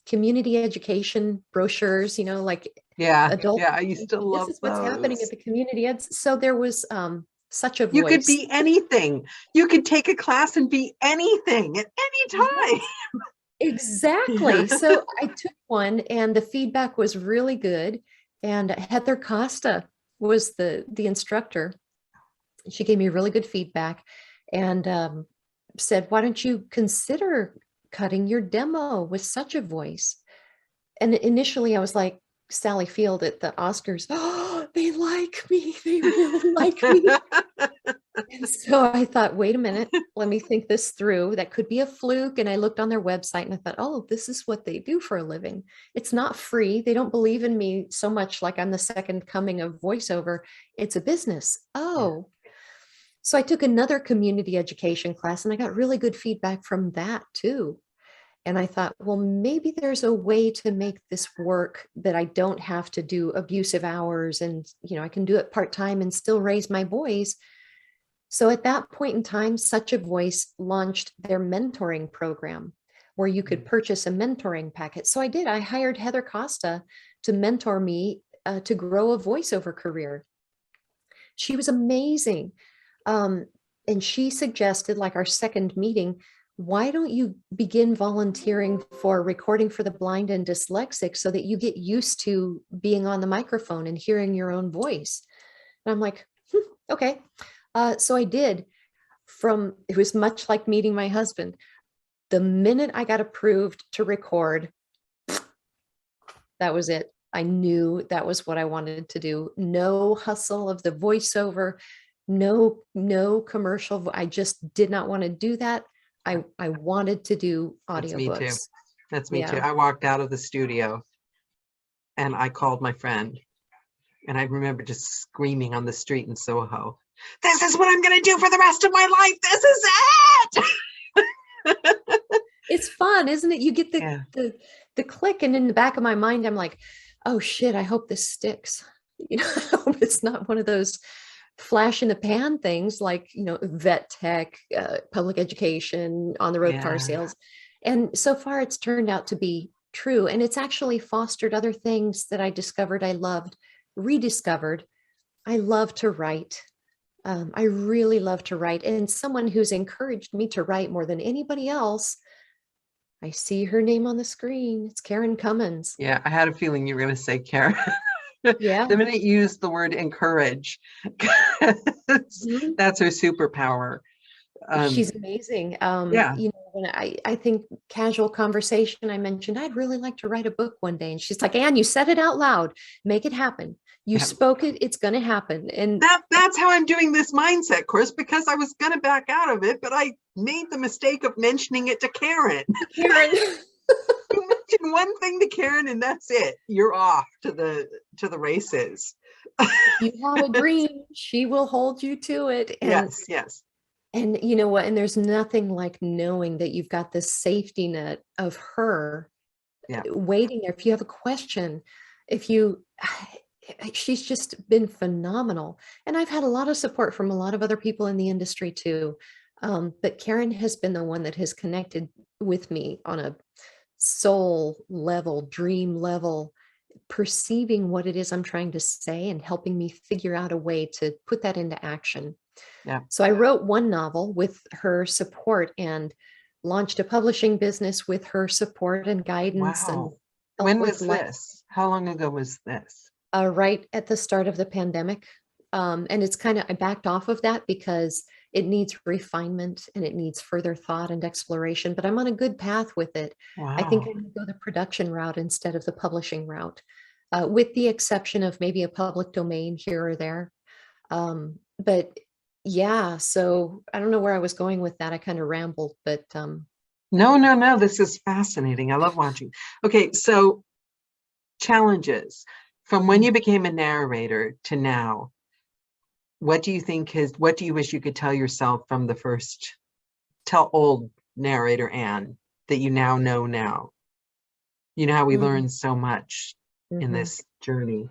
community education brochures, like yeah. adult. Yeah, I used to This love is what's happening at those. the community eds. So there was such a You could voice. be anything. You could take a class and be anything at any time. Yes. Exactly. So I took one, and the feedback was really good. And Heather Costa was the instructor. She gave me really good feedback, and said, why don't you consider cutting your demo with such a voice? And initially I was like Sally Field at the Oscars. Oh, they like me. They really like me. And so I thought, wait a minute, let me think this through. That could be a fluke. And I looked on their website, and I thought, oh, this is what they do for a living. It's not free. They don't believe in me so much like I'm the second coming of voiceover. It's a business. Oh. So I took another community education class, and I got really good feedback from that too. And I thought, well, maybe there's a way to make this work that I don't have to do abusive hours, and I can do it part-time and still raise my boys. So at that point in time, Such a Voice launched their mentoring program where you could purchase a mentoring packet. So I did. I hired Heather Costa to mentor me to grow a voiceover career. She was amazing. And she suggested, like our second meeting, why don't you begin volunteering for recording for the blind and dyslexic so that you get used to being on the microphone and hearing your own voice? And I'm like, okay. So I did. It was much like meeting my husband. The minute I got approved to record, that was it. I knew that was what I wanted to do. No hustle of the voiceover, no commercial. I just did not want to do that. I wanted to do That's me too. audiobooks. That's me too. Yeah. I walked out of the studio and I called my friend. And I remember just screaming on the street in Soho, this is what I'm going to do for the rest of my life. This is it. It's fun, isn't it? You get Yeah. the click, and in the back of my mind, I'm like, oh shit, I hope this sticks. I hope it's not one of those flash in the pan things like, vet tech, public education, on the road car sales. And so far it's turned out to be true. And it's actually fostered other things that I discovered I loved, rediscovered. I love to write. I really love to write. And someone who's encouraged me to write more than anybody else, I see her name on the screen. It's Karen Cummins. Yeah, I had a feeling you were going to say Karen. Yeah. The minute you used the word encourage, that's her superpower. She's amazing. Yeah. You know, when I think casual conversation, I mentioned, I'd really like to write a book one day. And she's like, Anne, you said it out loud, make it happen. You Yeah. spoke it, it's going to happen. And that's how I'm doing this mindset course, because I was going to back out of it, but I made the mistake of mentioning it to Karen. Karen. You mention one thing to Karen and that's it. You're off to the races. You have a dream, she will hold you to it. And Yes. and you know what? And there's nothing like knowing that you've got this safety net of her waiting there. If you have a question, if you, she's just been phenomenal. And I've had a lot of support from a lot of other people in the industry too. But Karen has been the one that has connected with me on a soul level, dream level, perceiving what it is I'm trying to say and helping me figure out a way to put that into action. Yeah. So I wrote one novel with her support and launched a publishing business with her support and guidance. Wow. And when was this? How long ago was this? Right at the start of the pandemic. And it's kind of, I backed off of that because it needs refinement and it needs further thought and exploration, but I'm on a good path with it. Wow. I think I'm going to go the production route instead of the publishing route, with the exception of maybe a public domain here or there. But yeah, so I don't know where I was going with that. I kind of rambled, but no, this is fascinating. I love watching. Okay, so challenges from when you became a narrator to now. What do you think what do you wish you could tell yourself from the first, tell old narrator Anne that you now know now? You know how we learn so much in this journey.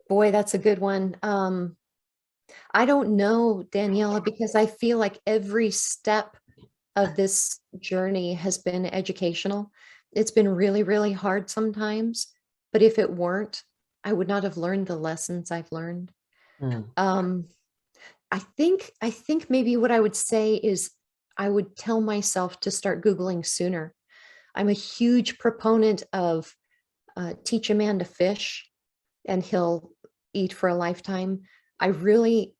Boy, that's a good one. I don't know, Daniela, because I feel like every step of this journey has been educational. It's been really, really hard sometimes, but if it weren't, I would not have learned the lessons I've learned. I think maybe what I would say is I would tell myself to start Googling sooner. I'm a huge proponent of teach a man to fish and he'll eat for a lifetime. I really,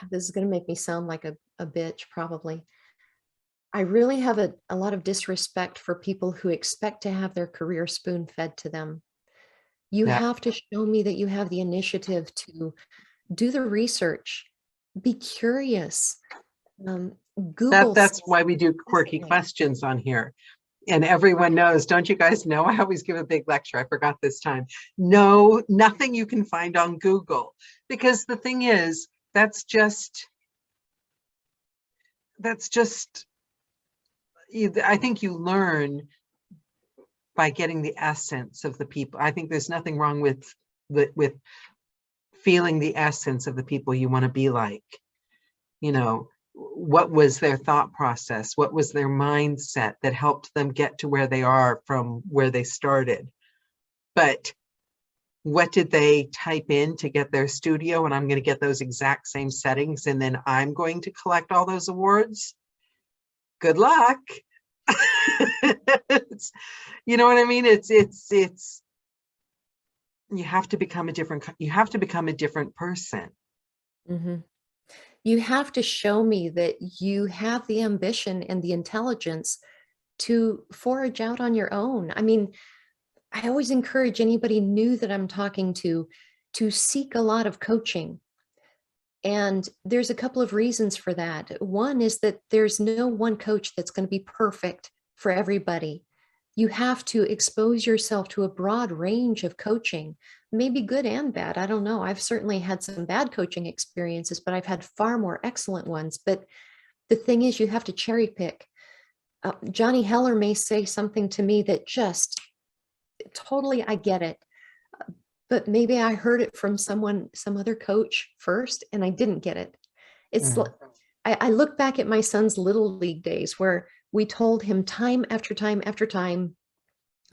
this is going to make me sound like a bitch probably. I really have a lot of disrespect for people who expect to have their career spoon fed to them. You have to show me that you have the initiative to do the research, be curious. Google. That's why we do quirky questions on here. And everyone knows, don't you guys know? I always give a big lecture. I forgot this time. No, nothing you can find on Google. Because the thing is, that's just, I think you learn by getting the essence of the people. I think there's nothing wrong with feeling the essence of the people you want to be like. You know, what was their thought process? What was their mindset that helped them get to where they are from where they started? But what did they type in to get their studio? And I'm going to get those exact same settings, and then I'm going to collect all those awards. Good luck. You know what I mean? It's you have to become a different person. You have to show me that you have the ambition and the intelligence to forage out on your own. I mean, I always encourage anybody new that I'm talking to seek a lot of coaching. And there's a couple of reasons for that. One is that there's no one coach that's going to be perfect for everybody. You have to expose yourself to a broad range of coaching, maybe good and bad. I don't know. I've certainly had some bad coaching experiences, but I've had far more excellent ones. But the thing is, you have to cherry pick. Johnny Heller may say something to me that just totally, I get it. But maybe I heard it from some other coach first, and I didn't get it. It's like, I look back at my son's little league days where we told him time after time after time,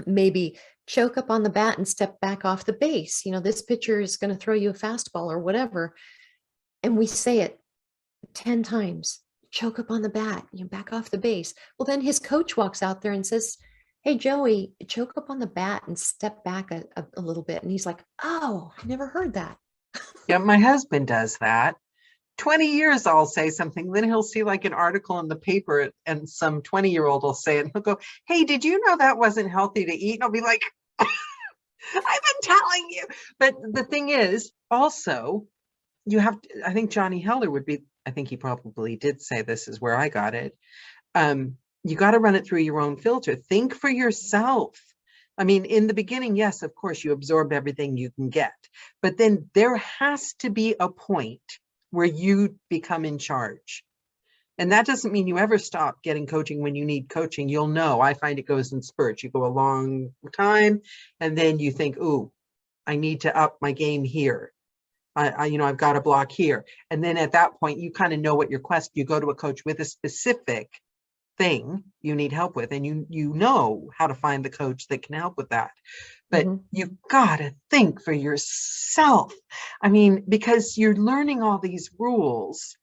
maybe choke up on the bat and step back off the base. You know, this pitcher is going to throw you a fastball or whatever. And we say it 10 times, choke up on the bat, you know, back off the base. Well, then his coach walks out there and says, hey, Joey, choke up on the bat and step back a little bit. And he's like, oh, I never heard that. Yeah, my husband does that. 20 years I'll say something, then he'll see like an article in the paper and some 20-year-old will say it and he'll go, hey, did you know that wasn't healthy to eat? And I'll be like, I've been telling you. But the thing is, also, you have to, I think Johnny Heller would be, I think he probably did say this is where I got it. You got to run it through your own filter. Think for yourself. I mean, in the beginning, yes, of course, you absorb everything you can get, but then there has to be a point where you become in charge. And that doesn't mean you ever stop getting coaching when you need coaching. You'll know, I find it goes in spurts. You go a long time and then you think, ooh, I need to up my game here. I've got a block here. And then at that point, you kind of know what your quest, you go to a coach with a specific thing you need help with, and you know how to find the coach that can help with that. But you've got to think for yourself. I mean, because you're learning all these rules,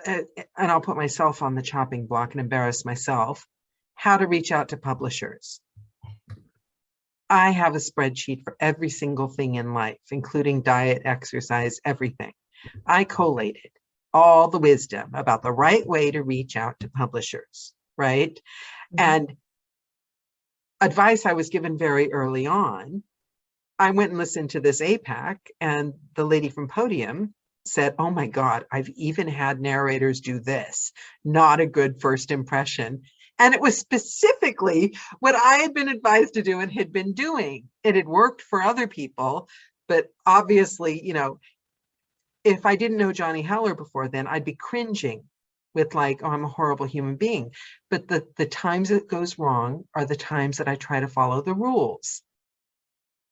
and I'll put myself on the chopping block and embarrass myself, how to reach out to publishers. I have a spreadsheet for every single thing in life, including diet, exercise, everything. I collated all the wisdom about the right way to reach out to publishers, right? And advice I was given very early on, I went and listened to this APAC, and the lady from Podium said, oh my God, I've even had narrators do this. Not a good first impression. And it was specifically what I had been advised to do and had been doing. It had worked for other people, but obviously, if I didn't know Johnny Heller before then, I'd be cringing with like, oh, I'm a horrible human being. But the times it goes wrong are the times that I try to follow the rules,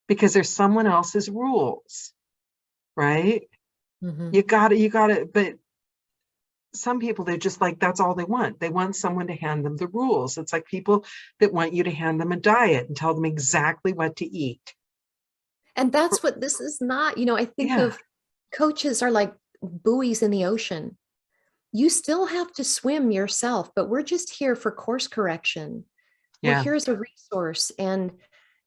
because there's someone else's rules, right? You gotta, but some people, they're just like, that's all they want. They want someone to hand them the rules. It's like people that want you to hand them a diet and tell them exactly what to eat. And that's what this is not, I think of coaches are like buoys in the ocean. You still have to swim yourself, but we're just here for course correction. We're here as a resource. And,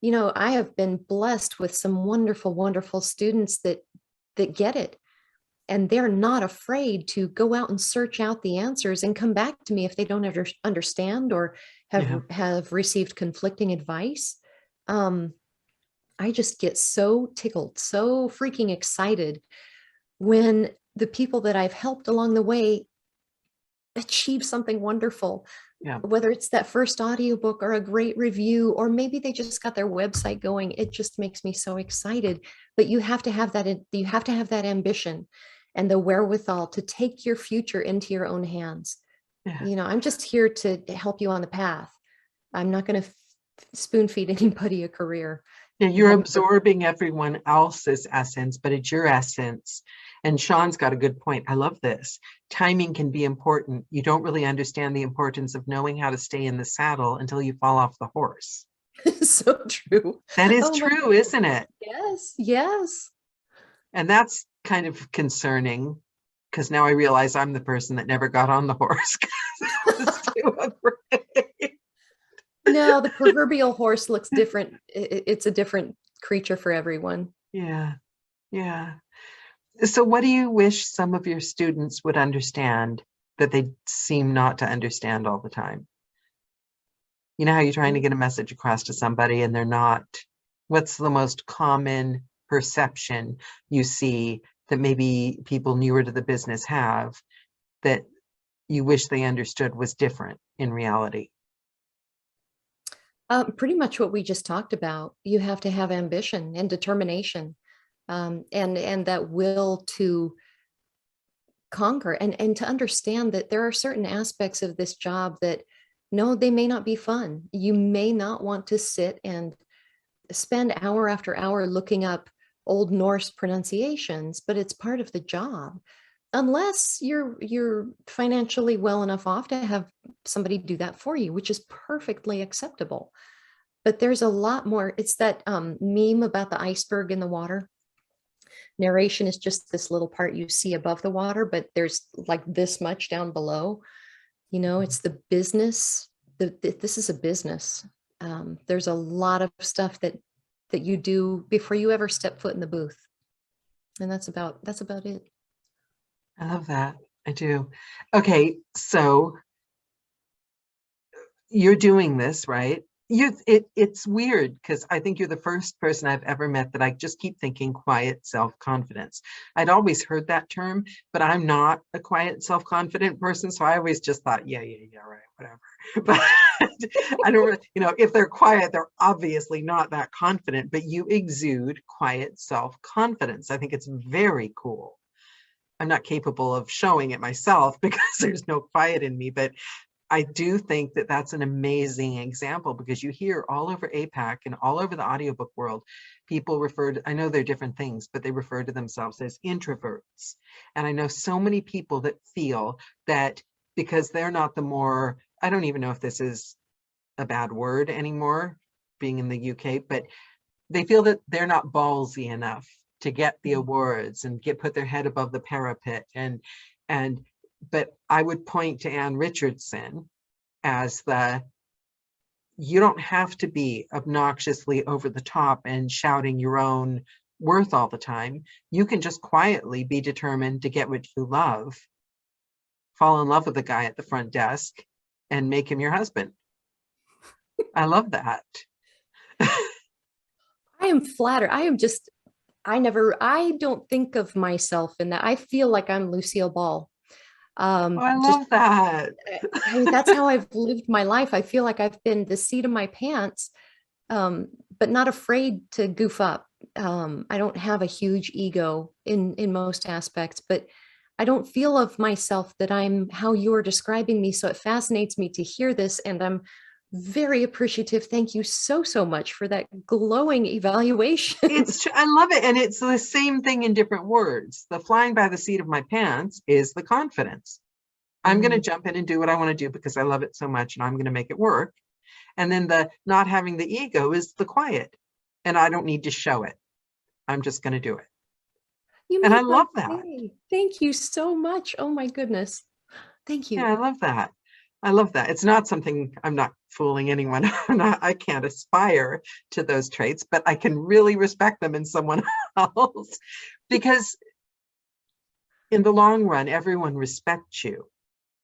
I have been blessed with some wonderful, wonderful students that get it. And they're not afraid to go out and search out the answers and come back to me if they don't understand or have received conflicting advice. I just get so tickled, so freaking excited when the people that I've helped along the way achieve something wonderful. Whether it's that first audiobook or a great review, or maybe they just got their website going, it just makes me so excited. But you have to have that, ambition and the wherewithal to take your future into your own hands. I'm just here to help you on the path. I'm not going to spoon feed anybody a career. You're absorbing everyone else's essence, but it's your essence. And Sean's got a good point. I love this. Timing can be important. You don't really understand the importance of knowing how to stay in the saddle until you fall off the horse. So true. That is true, isn't it? Yes, yes. And that's kind of concerning, because now I realize I'm the person that never got on the horse because I was too afraid. No, the proverbial horse looks different. It's a different creature for everyone. Yeah. So what do you wish some of your students would understand that they seem not to understand all the time? You know how you're trying to get a message across to somebody and they're not? What's the most common perception you see that maybe people newer to the business have that you wish they understood was different in reality? Pretty much what we just talked about. You have to have ambition and determination, and that will to conquer and to understand that there are certain aspects of this job that, no, they may not be fun. You may not want to sit and spend hour after hour looking up Old Norse pronunciations, but it's part of the job. Unless you're financially well enough off to have somebody do that for you, which is perfectly acceptable. But there's a lot more. It's that meme about the iceberg in the water. Narration is just this little part you see above the water, but there's like this much down below. It's the business. This is a business. There's a lot of stuff that you do before you ever step foot in the booth. And that's about it. I love that. I do. Okay, so you're doing this, right? It's weird because I think you're the first person I've ever met that I just keep thinking quiet self-confidence. I'd always heard that term, but I'm not a quiet self-confident person, so I always just thought, yeah, right, whatever. But I don't really, if they're quiet, they're obviously not that confident, but you exude quiet self-confidence. I think it's very cool. I'm not capable of showing it myself because there's no quiet in me, but I do think that that's an amazing example because you hear all over APAC and all over the audiobook world, people refer to, I know they're different things, but they refer to themselves as introverts. And I know so many people that feel that because they're not the more, I don't even know if this is a bad word anymore, being in the UK, but they feel that they're not ballsy enough to get the awards and put their head above the parapet. But I would point to Anne Richardson as you don't have to be obnoxiously over the top and shouting your own worth all the time. You can just quietly be determined to get what you love, fall in love with the guy at the front desk and make him your husband. I love that. I am flattered. I don't think of myself in that. I feel like I'm Lucille Ball. I love that. That's how I've lived my life. I feel like I've been the seat of my pants, but not afraid to goof up. I don't have a huge ego in most aspects, but I don't feel of myself that I'm how you're describing me. So it fascinates me to hear this, and I'm very appreciative. Thank you so much for that glowing evaluation. I love it. And it's the same thing in different words. The flying by the seat of my pants is the confidence. I'm going to jump in and do what I want to do because I love it so much and I'm going to make it work. And then the not having the ego is the quiet. And I don't need to show it. I'm just going to do it. And I love that. Thank you so much. Oh my goodness. Thank you. Yeah, I love that. I love that. It's not something, I'm not fooling anyone. I can't aspire to those traits, but I can really respect them in someone else because in the long run, everyone respects you.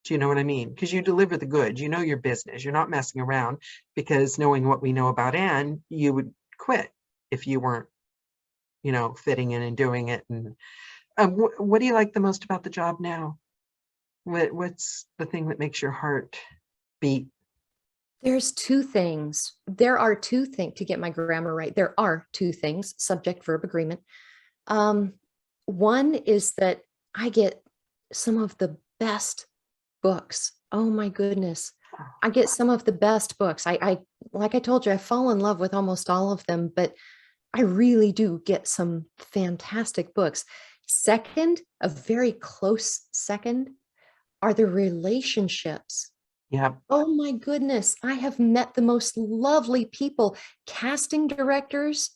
Do you know what I mean? Because you deliver the goods, you know your business, you're not messing around, because knowing what we know about Anne, you would quit if you weren't, fitting in and doing it. And what do you like the most about the job now? What's the thing that makes your heart beat? There's two things. There are two things to get my grammar right. There are two things, subject verb agreement. One is that I get some of the best books. Oh my goodness. I get some of the best books. I like I told you, I fall in love with almost all of them, but I really do get some fantastic books. Second, a very close second, are the relationships. Yeah. Oh my goodness. I have met the most lovely people. Casting directors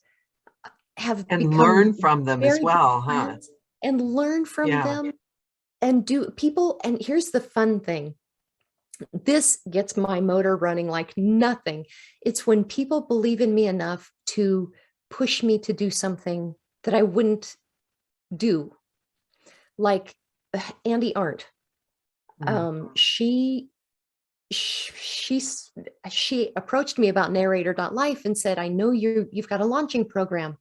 have and learn from them as well, huh? And learn from them and do people. And here's the fun thing. This gets my motor running like nothing. It's when people believe in me enough to push me to do something that I wouldn't do. Like Andy Arndt. She approached me about narrator.life and said, I know you've got a launching program.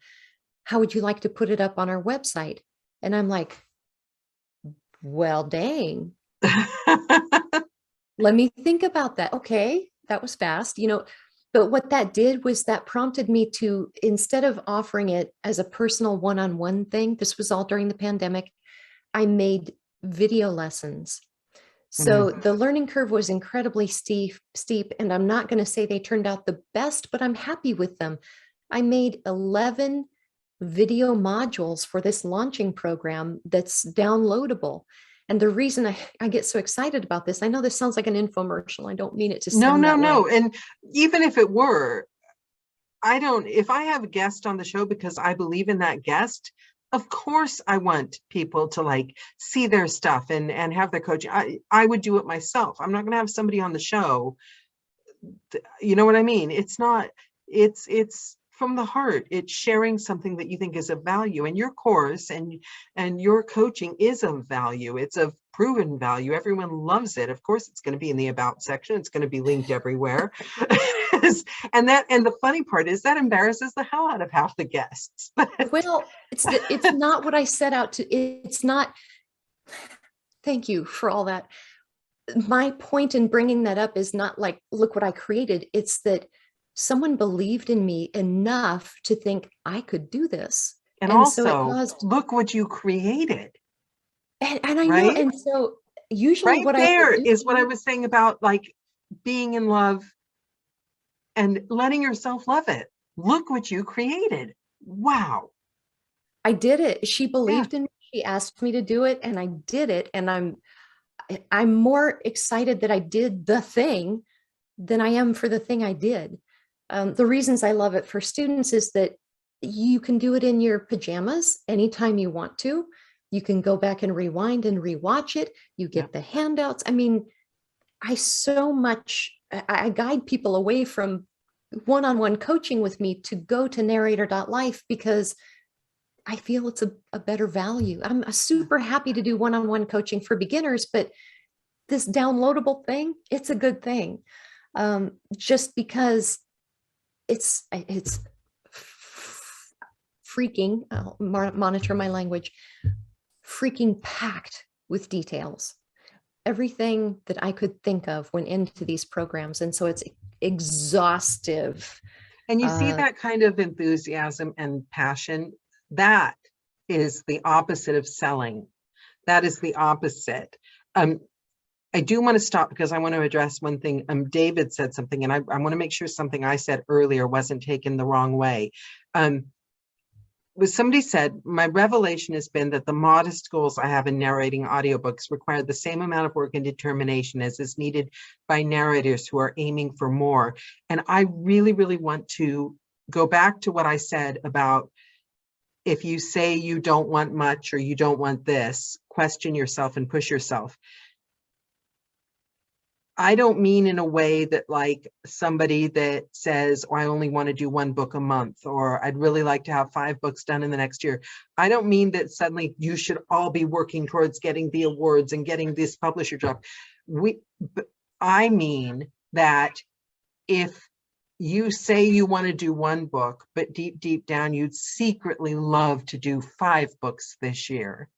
How would you like to put it up on our website? And I'm like, well, dang. Let me think about that. Okay, that was fast, but what that did was that prompted me to, instead of offering it as a personal one-on-one thing, this was all during the pandemic, I made video lessons. So the learning curve was incredibly steep, and I'm not going to say they turned out the best, but I'm happy with them. I made 11 video modules for this launching program that's downloadable. And the reason I get so excited about this, I know this sounds like an infomercial. I don't mean it to sound that way. No. And even if it were, if I have a guest on the show because I believe in that guest, of course I want people to see their stuff and have their coaching. I would do it myself. I'm not going to have somebody on the show. You know what I mean? It's from the heart. It's sharing something that you think is of value, and your course and your coaching is of value. It's of proven value. Everyone loves it. Of course, it's going to be in the about section. It's going to be linked everywhere. And the funny part is that embarrasses the hell out of half the guests. Well, it's not what I set out to. It's not. Thank you for all that. My point in bringing that up is not like, look what I created. It's that someone believed in me enough to think I could do this. And also, so it caused, look what you created. And I know. And so usually right what there I do is what I was saying about like being in love and letting yourself love it. Look what you created. Wow. I did it. She believed in me. She asked me to do it, and I did it. And I'm more excited that I did the thing than I am for the thing I did. The reasons I love it for students is that you can do it in your pajamas anytime you want to. You can go back and rewind and rewatch it. You get the handouts. I mean, I guide people away from one-on-one coaching with me to go to narrator.life because I feel it's a better value. I'm super happy to do one-on-one coaching for beginners, but this downloadable thing, it's a good thing. Just because it's freaking, I'll monitor my language, freaking packed with details. Everything that I could think of went into these programs. And so it's exhaustive. And you see that kind of enthusiasm and passion. That is the opposite of selling. That is the opposite. I do want to stop because I want to address one thing. David said something, and I want to make sure something I said earlier wasn't taken the wrong way. Somebody said, my revelation has been that the modest goals I have in narrating audiobooks require the same amount of work and determination as is needed by narrators who are aiming for more. And I really, really want to go back to what I said about if you say you don't want much or you don't want this, question yourself and push yourself. I don't mean in a way that like somebody that says, oh, I only want to do one book a month, or I'd really like to have 5 books done in the next year. I don't mean that suddenly you should all be working towards getting the awards and getting this publisher job. I mean that if you say you want to do 1 book, but deep down, you'd secretly love to do 5 books this year,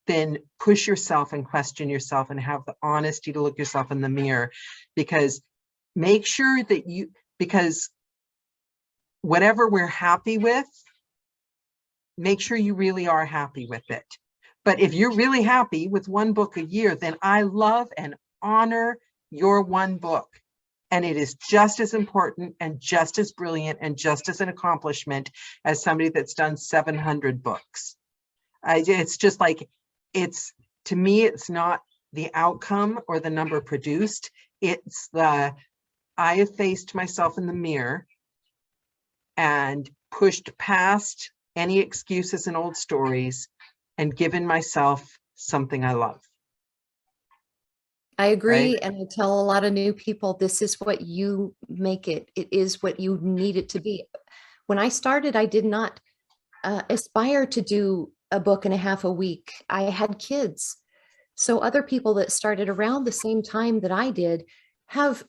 then push yourself and question yourself and have the honesty to look yourself in the mirror, because make sure that because whatever we're happy with, make sure you really are happy with it. But if you're really happy with 1 book a year, then I love and honor your 1 book. And it is just as important and just as brilliant and just as an accomplishment as somebody that's done 700 books. It's just like, to me, it's not the outcome or the number produced. It's I have faced myself in the mirror and pushed past any excuses and old stories and given myself something I love. I agree. Right? And I tell a lot of new people, this is what you make it. It is what you need it to be. When I started, I did not aspire to do a book and a half a week. I had kids. So other people that started around the same time that I did have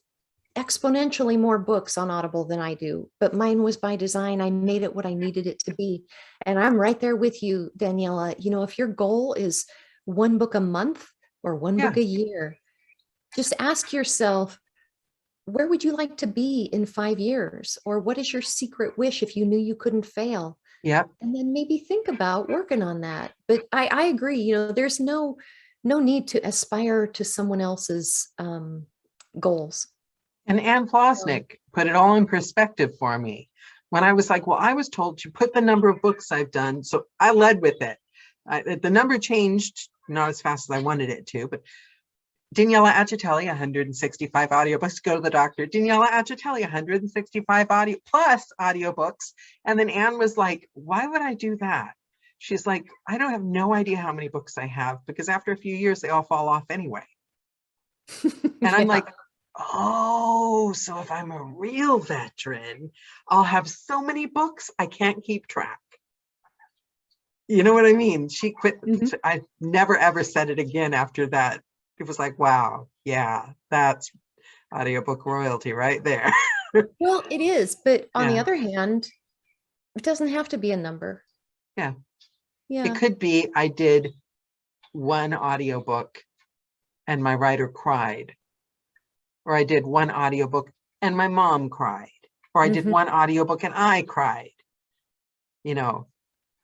exponentially more books on Audible than I do, but mine was by design. I made it what I needed it to be. And I'm right there with you, Daniela. You know, if your goal is 1 book a month or 1 book a year, just ask yourself, where would you like to be in 5 years? Or what is your secret wish if you knew you couldn't fail? Yep. And then maybe think about working on that. But I agree, you know, there's no need to aspire to someone else's goals. And Ann Flosnick put it all in perspective for me. When I was like, well, I was told to put the number of books I've done. So I led with it. The number changed, not as fast as I wanted it to, but Daniela Acitelli, 165 audiobooks, go to the doctor. Daniela Acitelli, 165 plus audiobooks. And then Anne was like, why would I do that? She's like, I don't have no idea how many books I have, because after a few years, they all fall off anyway. And I'm like, Oh, so if I'm a real veteran, I'll have so many books, I can't keep track. You know what I mean? She quit. Mhm. I never ever said it again after that. It was like, wow, yeah, that's audiobook royalty right there. Well, it is, but on the Yeah, other hand, it doesn't have to be a number. yeah. It Yeah. could be I did one audiobook and my writer cried, or I did one audiobook and my mom cried, or I did Mhm. one audiobook and I cried. You know,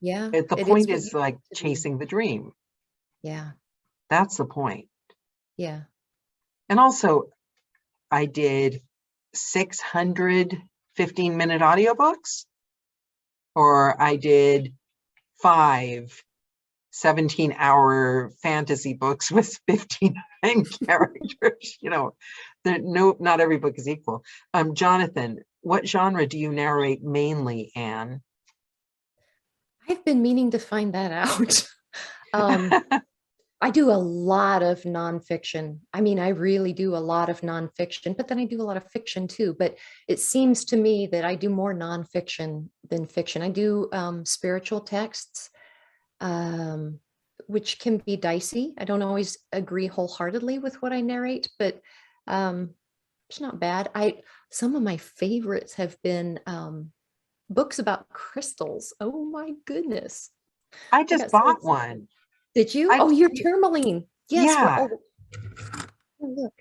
Yeah. the It is point what you is like want to be. chasing the dream. Yeah. That's the point. Yeah. And also, I did 600 15-minute audiobooks, or I did 5 17-hour fantasy books with 59 characters. You know, not every book is equal. Jonathan, what genre do you narrate mainly, Anne? I've been meaning to find that out. Um, I do a lot of nonfiction. I mean, I really do a lot of nonfiction, but then I do a lot of fiction too. But it seems to me that I do more nonfiction than fiction. I do spiritual texts, um, which can be dicey. I don't always agree wholeheartedly with what I narrate, but um, it's not bad. Some of my favorites have been books about crystals. Oh my goodness. I I just got so bought excited. one. Did you? I Oh, you're tourmaline. Yes, we're Yeah. oh, look,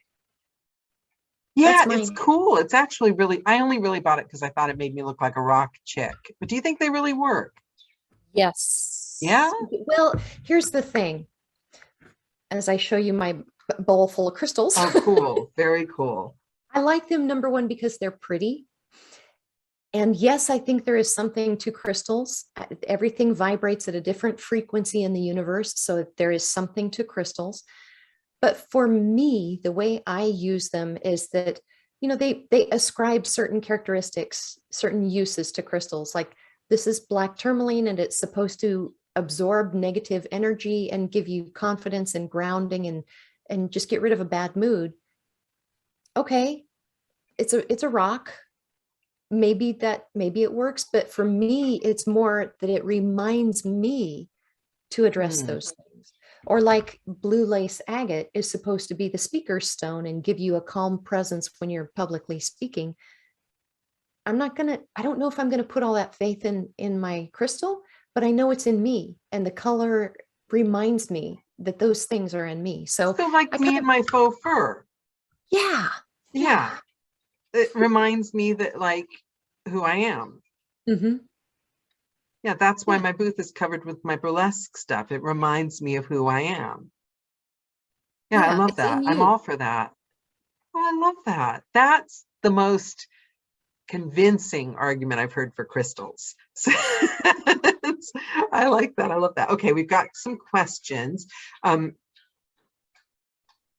Yeah, that's it's mine. cool. It's actually really, I only really bought it because I thought it made me look like a rock chick. But do you think they really work? Yeah? Yes. Well, here's the thing. As I show you my bowl full of crystals, Oh, cool. Very cool. I like them, number one, because they're pretty. And yes, I think there is something to crystals. Everything vibrates at a different frequency in the universe. So there is something to crystals. But for me, the way I use them is that, they ascribe certain characteristics, certain uses to crystals. Like this is black tourmaline and it's supposed to absorb negative energy and give you confidence and grounding and just get rid of a bad mood. Okay, it's a rock. Maybe it works, but for me, it's more that it reminds me to address Hmm. those things. Or like blue lace agate is supposed to be the speaker's stone and give you a calm presence when you're publicly speaking. I don't know if I'm gonna put all that faith in my crystal, but I know it's in me. And the color reminds me that those things are in me. So So like I me kind and of, my faux fur. yeah, Yeah. yeah. It reminds me that like who I am. Hmm. Yeah, that's why Yeah, my booth is covered with my burlesque stuff. It reminds me of who I am. Yeah, I yeah, love it's in that. I'm all you. for that. Oh, I love that. That's the most convincing argument I've heard for crystals. So, I like that. I love that. Okay, we've got some questions.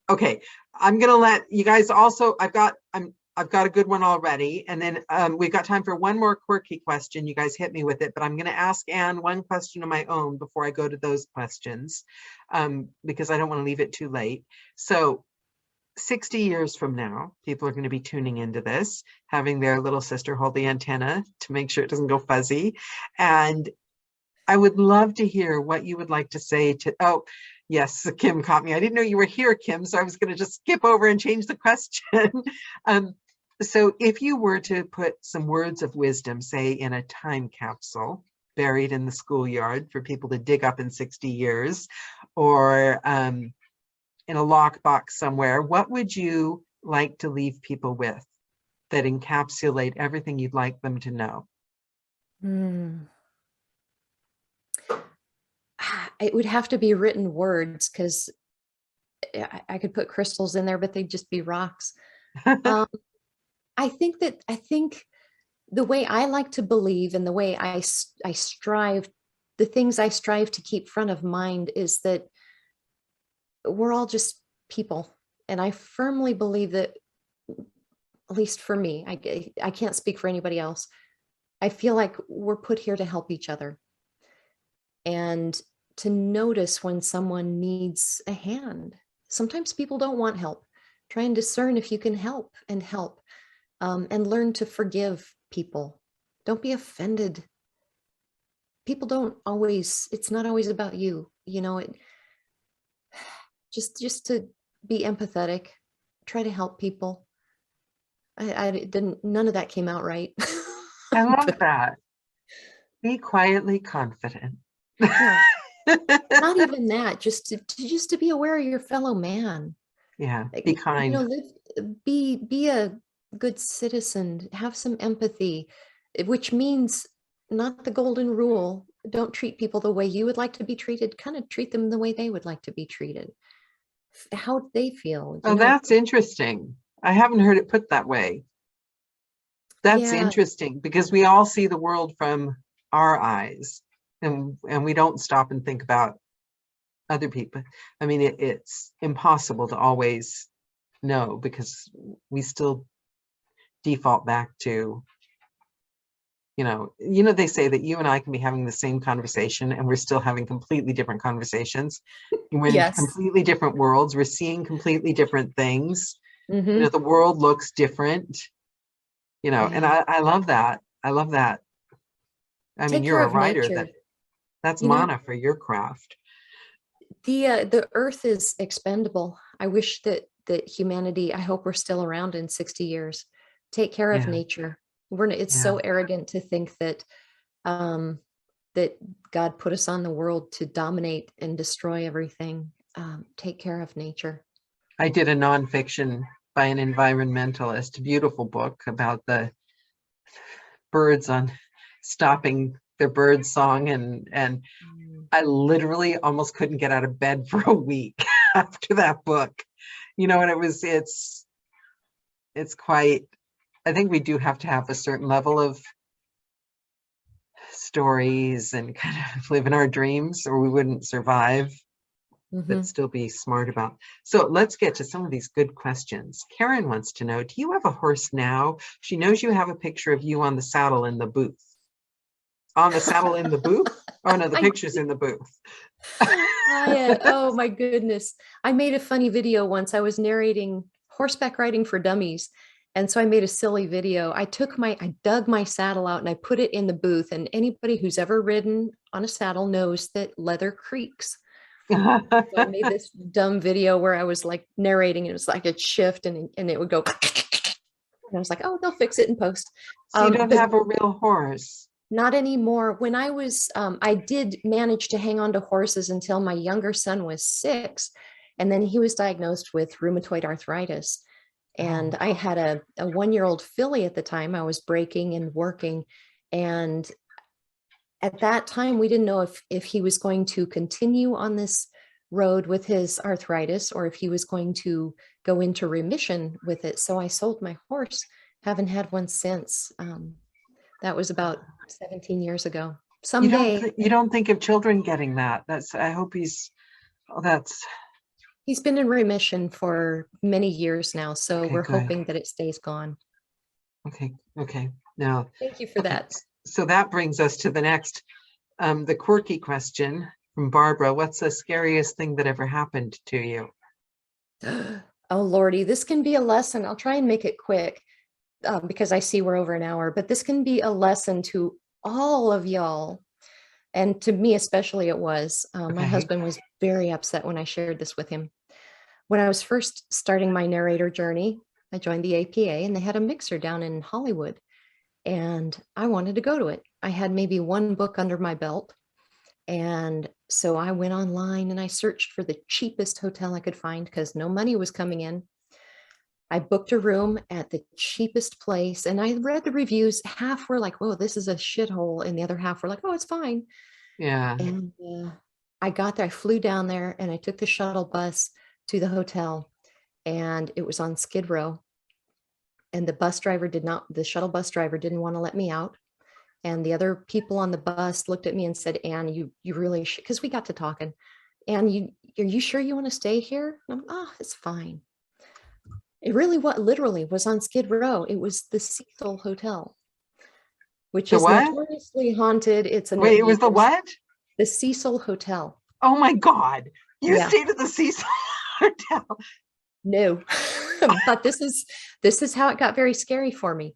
Okay, I'm gonna let you guys also. I've got a good one already, and then we've got time for one more quirky question. You guys hit me with it, but I'm gonna ask Anne one question of my own before I go to those questions, because I don't want to leave it too late. So 60 years from now, people are going to be tuning into this, having their little sister hold the antenna to make sure it doesn't go fuzzy. And I would love to hear what you would like to say to, oh, yes, Kim caught me. I didn't know you were here, Kim, so I was going to just skip over and change the question. um, so if you were to put some words of wisdom, say in a time capsule, buried in the schoolyard for people to dig up in 60 years, or in a lockbox somewhere, what would you like to leave people with that encapsulate everything you'd like them to know? Hmm. It would have to be written words because I could put crystals in there, but they'd just be rocks. Um, I think the way I like to believe and the way I strive, the things I strive to keep front of mind is that we're all just people. And I firmly believe that, at least for me, I can't speak for anybody else. I feel like we're put here to help each other and to notice when someone needs a hand. Sometimes people don't want help. Try and discern if you can help, and learn to forgive people. Don't be offended. People don't always, it's not always about you, just to be empathetic, try to help people. I didn't, none of that came out right. I love that. Be quietly confident. Yeah. Not even that, just to be aware of your fellow man. Yeah, be kind. Be a good citizen, have some empathy, which means not the golden rule. Don't treat people the way you would like to be treated, kind of treat them the way they would like to be treated. How they feel. Oh, that's interesting. I haven't heard it put that way. That's interesting, because we all see the world from our eyes, and we don't stop and think about other people. I mean, it's impossible to always know, because we still default back to, they say that you and I can be having the same conversation and we're still having completely different conversations. We're in completely different worlds. We're seeing completely different things. The world looks different, and I love that. I love that. I mean, you're a writer. That's mana for your craft. The earth is expendable. I wish that humanity, I hope we're still around in 60 years. Take care of nature. It's so arrogant to think that that God put us on the world to dominate and destroy everything. Take care of nature. I did a nonfiction by an environmentalist, a beautiful book about the birds on stopping their bird song, and I literally almost couldn't get out of bed for a week after that book. And it's quite, I think we do have to have a certain level of stories and kind of live in our dreams, or we wouldn't survive, but still be smart about. So let's get to some of these good questions. Karen wants to know, do you have a horse now? She knows you have a picture of you on the saddle in the booth. On the saddle in the booth? Oh no, the picture's in the booth. Oh my goodness. I made a funny video once. I was narrating horseback riding for dummies. And so I made a silly video. I dug my saddle out and I put it in the booth. And anybody who's ever ridden on a saddle knows that leather creaks. So I made this dumb video where I was like narrating. It was like a shift and it would go. And I was like, oh, they'll fix it in post. So you don't have a real horse? Not anymore. When I was, I did manage to hang on to horses until my younger son was 6. And then he was diagnosed with rheumatoid arthritis. And I had a 1-year-old filly at the time. I was breaking and working. And at that time, we didn't know if he was going to continue on this road with his arthritis or if he was going to go into remission with it. So I sold my horse. Haven't had one since. That was about 17 years ago. Someday. You don't think of children getting that. I hope he's been in remission for many years now. So we're hoping that it stays gone. Okay. Now, thank you for that. So that brings us to the next, the quirky question from Barbara. What's the scariest thing that ever happened to you? Oh, Lordy, this can be a lesson. I'll try and make it quick. Because I see we're over an hour, but this can be a lesson to all of y'all. And to me, especially it was. My husband was very upset when I shared this with him. When I was first starting my narrator journey, I joined the APA and they had a mixer down in Hollywood. And I wanted to go to it. I had maybe one book under my belt. And so I went online and I searched for the cheapest hotel I could find because no money was coming in. I booked a room at the cheapest place and I read the reviews. Half were like, whoa, this is a shithole. And the other half were like, oh, it's fine. Yeah. And I got there, I flew down there and I took the shuttle bus to the hotel and it was on Skid Row. And the shuttle bus driver didn't want to let me out. And the other people on the bus looked at me and said, Anne, you really should, because we got to talking. Anne, are you sure you want to stay here? And it's fine. It really literally was on Skid Row. It was the Cecil Hotel, which is notoriously haunted. It was the what? The Cecil Hotel. Oh my God. You stayed at the Cecil Hotel? No. But this is how it got very scary for me.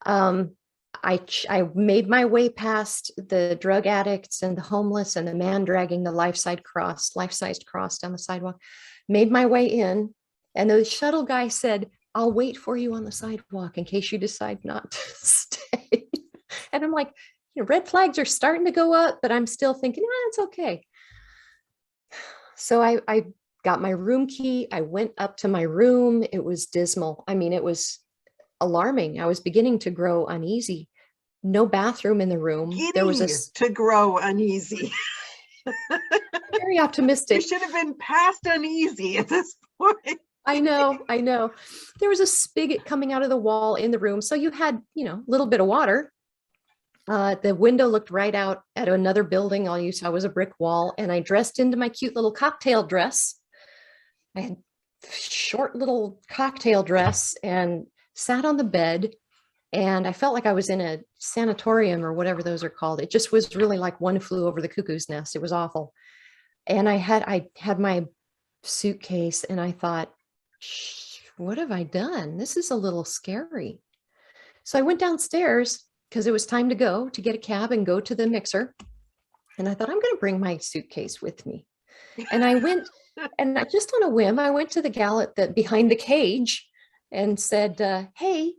I made my way past the drug addicts and the homeless and the man dragging the life-sized cross down the sidewalk, made my way in, and the shuttle guy said, "I'll wait for you on the sidewalk in case you decide not to stay." And I'm like, red flags are starting to go up, but I'm still thinking, it's okay. So I got my room key. I went up to my room. It was dismal. I mean, it was alarming. I was beginning to grow uneasy. No bathroom in the room. There was to grow uneasy. Very optimistic. You should have been past uneasy at this point. I know. There was a spigot coming out of the wall in the room. So you had, a little bit of water. The window looked right out at another building. All you saw was a brick wall. And I dressed into my cute little cocktail dress. I had a short little cocktail dress and sat on the bed. And I felt like I was in a sanatorium or whatever those are called. It just was really like One Flew Over the Cuckoo's Nest. It was awful. And I had my suitcase and I thought, what have I done? This is a little scary. So I went downstairs because it was time to go to get a cab and go to the mixer. And I thought, I'm going to bring my suitcase with me. And I went, and just on a whim, I went to the gal behind the cage and said, hey,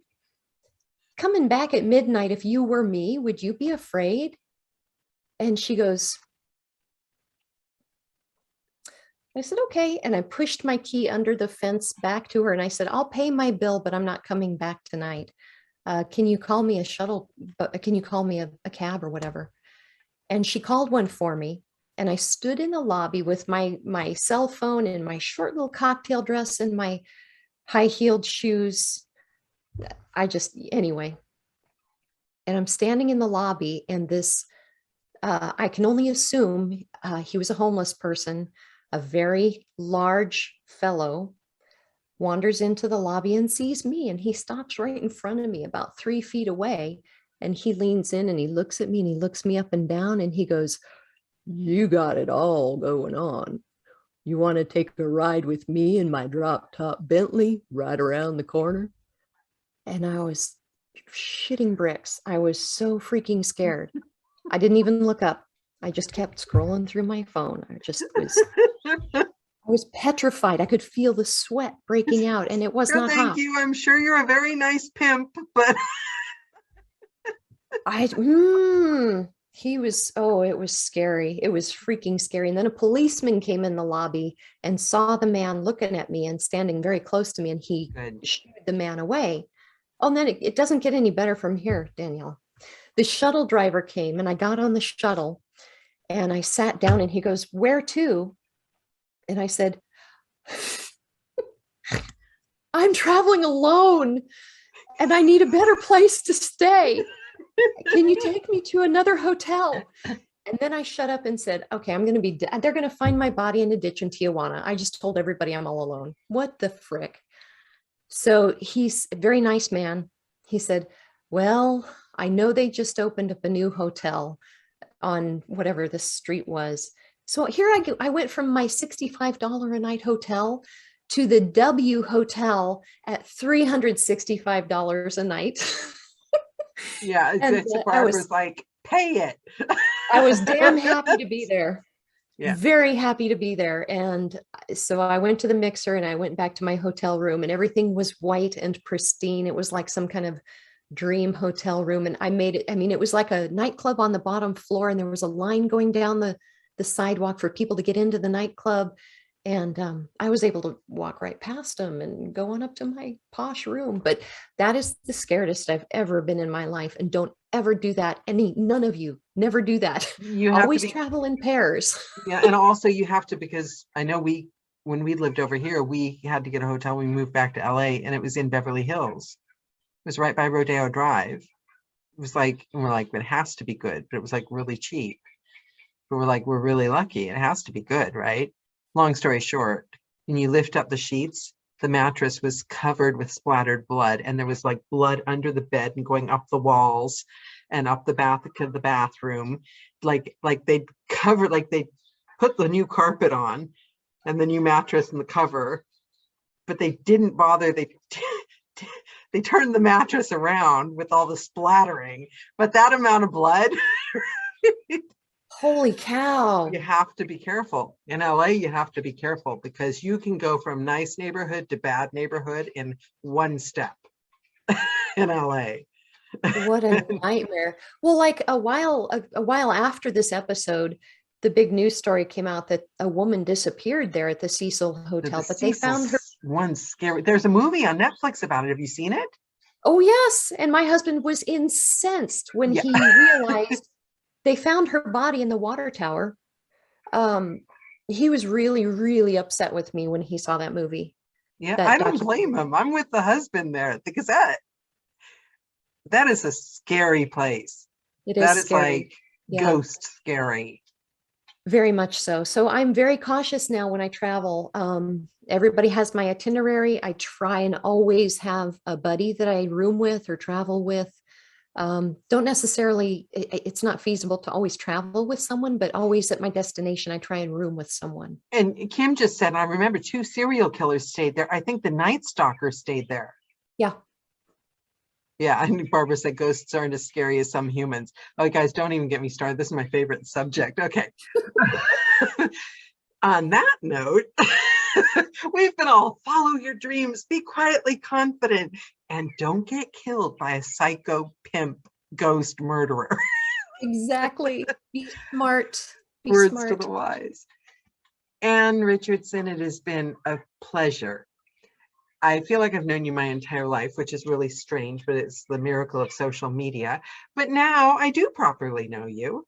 coming back at midnight, if you were me, would you be afraid? And she goes, I said, okay. And I pushed my key under the fence back to her. And I said, I'll pay my bill, but I'm not coming back tonight. Can you call me a shuttle? Can you call me a cab or whatever? And she called one for me. And I stood in the lobby with my cell phone and my short little cocktail dress and my high-heeled shoes. Anyway. And I'm standing in the lobby and this, I can only assume he was a homeless person, a very large fellow, wanders into the lobby and sees me, and he stops right in front of me about 3 feet away, and he leans in and he looks at me and he looks me up and down and he goes, you got it all going on. You want to take a ride with me in my drop top Bentley right around the corner? And I was shitting bricks. I was so freaking scared. I didn't even look up. I just kept scrolling through my phone. I was petrified. I could feel the sweat breaking out, and it was not hot. Thank you. I'm sure you're a very nice pimp, but he was, it was scary. It was freaking scary. And then a policeman came in the lobby and saw the man looking at me and standing very close to me, and he shooed the man away. Oh, and then it doesn't get any better from here, Danielle. The shuttle driver came and I got on the shuttle and I sat down and he goes, where to? And I said, I'm traveling alone and I need a better place to stay. Can you take me to another hotel? And then I shut up and said, okay, I'm going to be, they're going to find my body in a ditch in Tijuana. I just told everybody I'm all alone. What the frick? So he's a very nice man. He said, well, I know they just opened up a new hotel on whatever the street was. So here I went from my $65 a night hotel to the W Hotel at $365 a night. Yeah, I was like, pay it. I was damn happy to be there. Yeah. Very happy to be there. And so I went to the mixer and I went back to my hotel room and everything was white and pristine. It was like some kind of dream hotel room. And I made it, it was like a nightclub on the bottom floor and there was a line going down the sidewalk for people to get into the nightclub. And I was able to walk right past them and go on up to my posh room. But that is the scariest I've ever been in my life. And don't ever do that. None of you never do that. You always travel in pairs. Yeah. And also you have to, because I know when we lived over here, we had to get a hotel. We moved back to LA and it was in Beverly Hills. It was right by Rodeo Drive. It was like, and we're like, it has to be good, but it was like really cheap. But we're like, we're really lucky. It has to be good, right? Long story short, when you lift up the sheets, the mattress was covered with splattered blood, and there was like blood under the bed and going up the walls and up the bathroom. Like they'd covered, like they put the new carpet on and the new mattress and the cover, but they didn't bother. They turned the mattress around with all the splattering, but that amount of blood. Holy cow. You have to be careful. In LA, you have to be careful because you can go from nice neighborhood to bad neighborhood in one step in LA. What a nightmare. Well, like a while after this episode, the big news story came out that a woman disappeared there at the Cecil Hotel, but they found her. One's scary. There's a movie on Netflix about it. Have you seen it? Oh, yes. And my husband was incensed when he realized they found her body in the water tower. He was really, really upset with me when he saw that movie. Yeah, I don't blame him. I'm with the husband there at the Gazette. That is a scary place. It is. That is scary. Like ghost scary. Very much so. So I'm very cautious now when I travel. Everybody has my itinerary. I try and always have a buddy that I room with or travel with. Don't necessarily, it's not feasible to always travel with someone, but always at my destination, I try and room with someone. And Kim just said, I remember 2 serial killers stayed there. I think the Night Stalker stayed there. Yeah. Yeah, I knew Barbara said ghosts aren't as scary as some humans. Oh, guys, don't even get me started. This is my favorite subject. Okay. On that note, we've been all follow your dreams, be quietly confident, and don't get killed by a psycho pimp ghost murderer. Exactly. Be smart. Be Words smart. to the wise. Anne Richardson, it has been a pleasure. I feel like I've known you my entire life, which is really strange, but it's the miracle of social media. But now I do properly know you.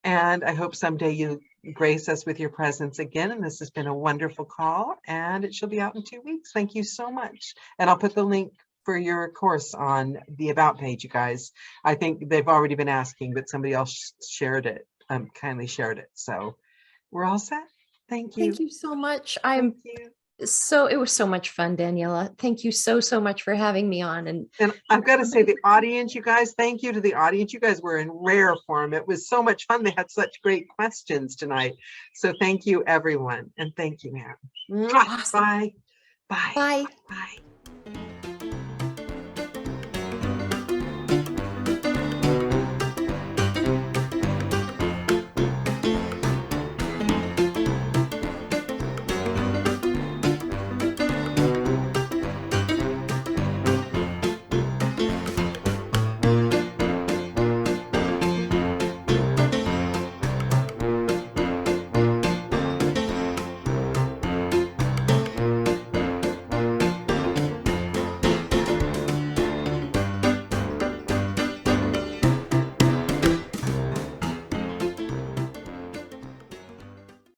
And I hope someday you grace us with your presence again. And this has been a wonderful call, and it shall be out in 2 weeks. Thank you so much. And I'll put the link for your course on the About page, you guys. I think they've already been asking, but somebody else shared it, kindly shared it. So we're all set. Thank you. Thank you so much. Thank you. It was so much fun, Daniela. Thank you so much for having me on. And I've got to say, the audience, you guys, thank you to the audience. You guys were in rare form. It was so much fun. They had such great questions tonight. So thank you, everyone. And thank you, Anne. Awesome. Bye. Bye. Bye. Bye.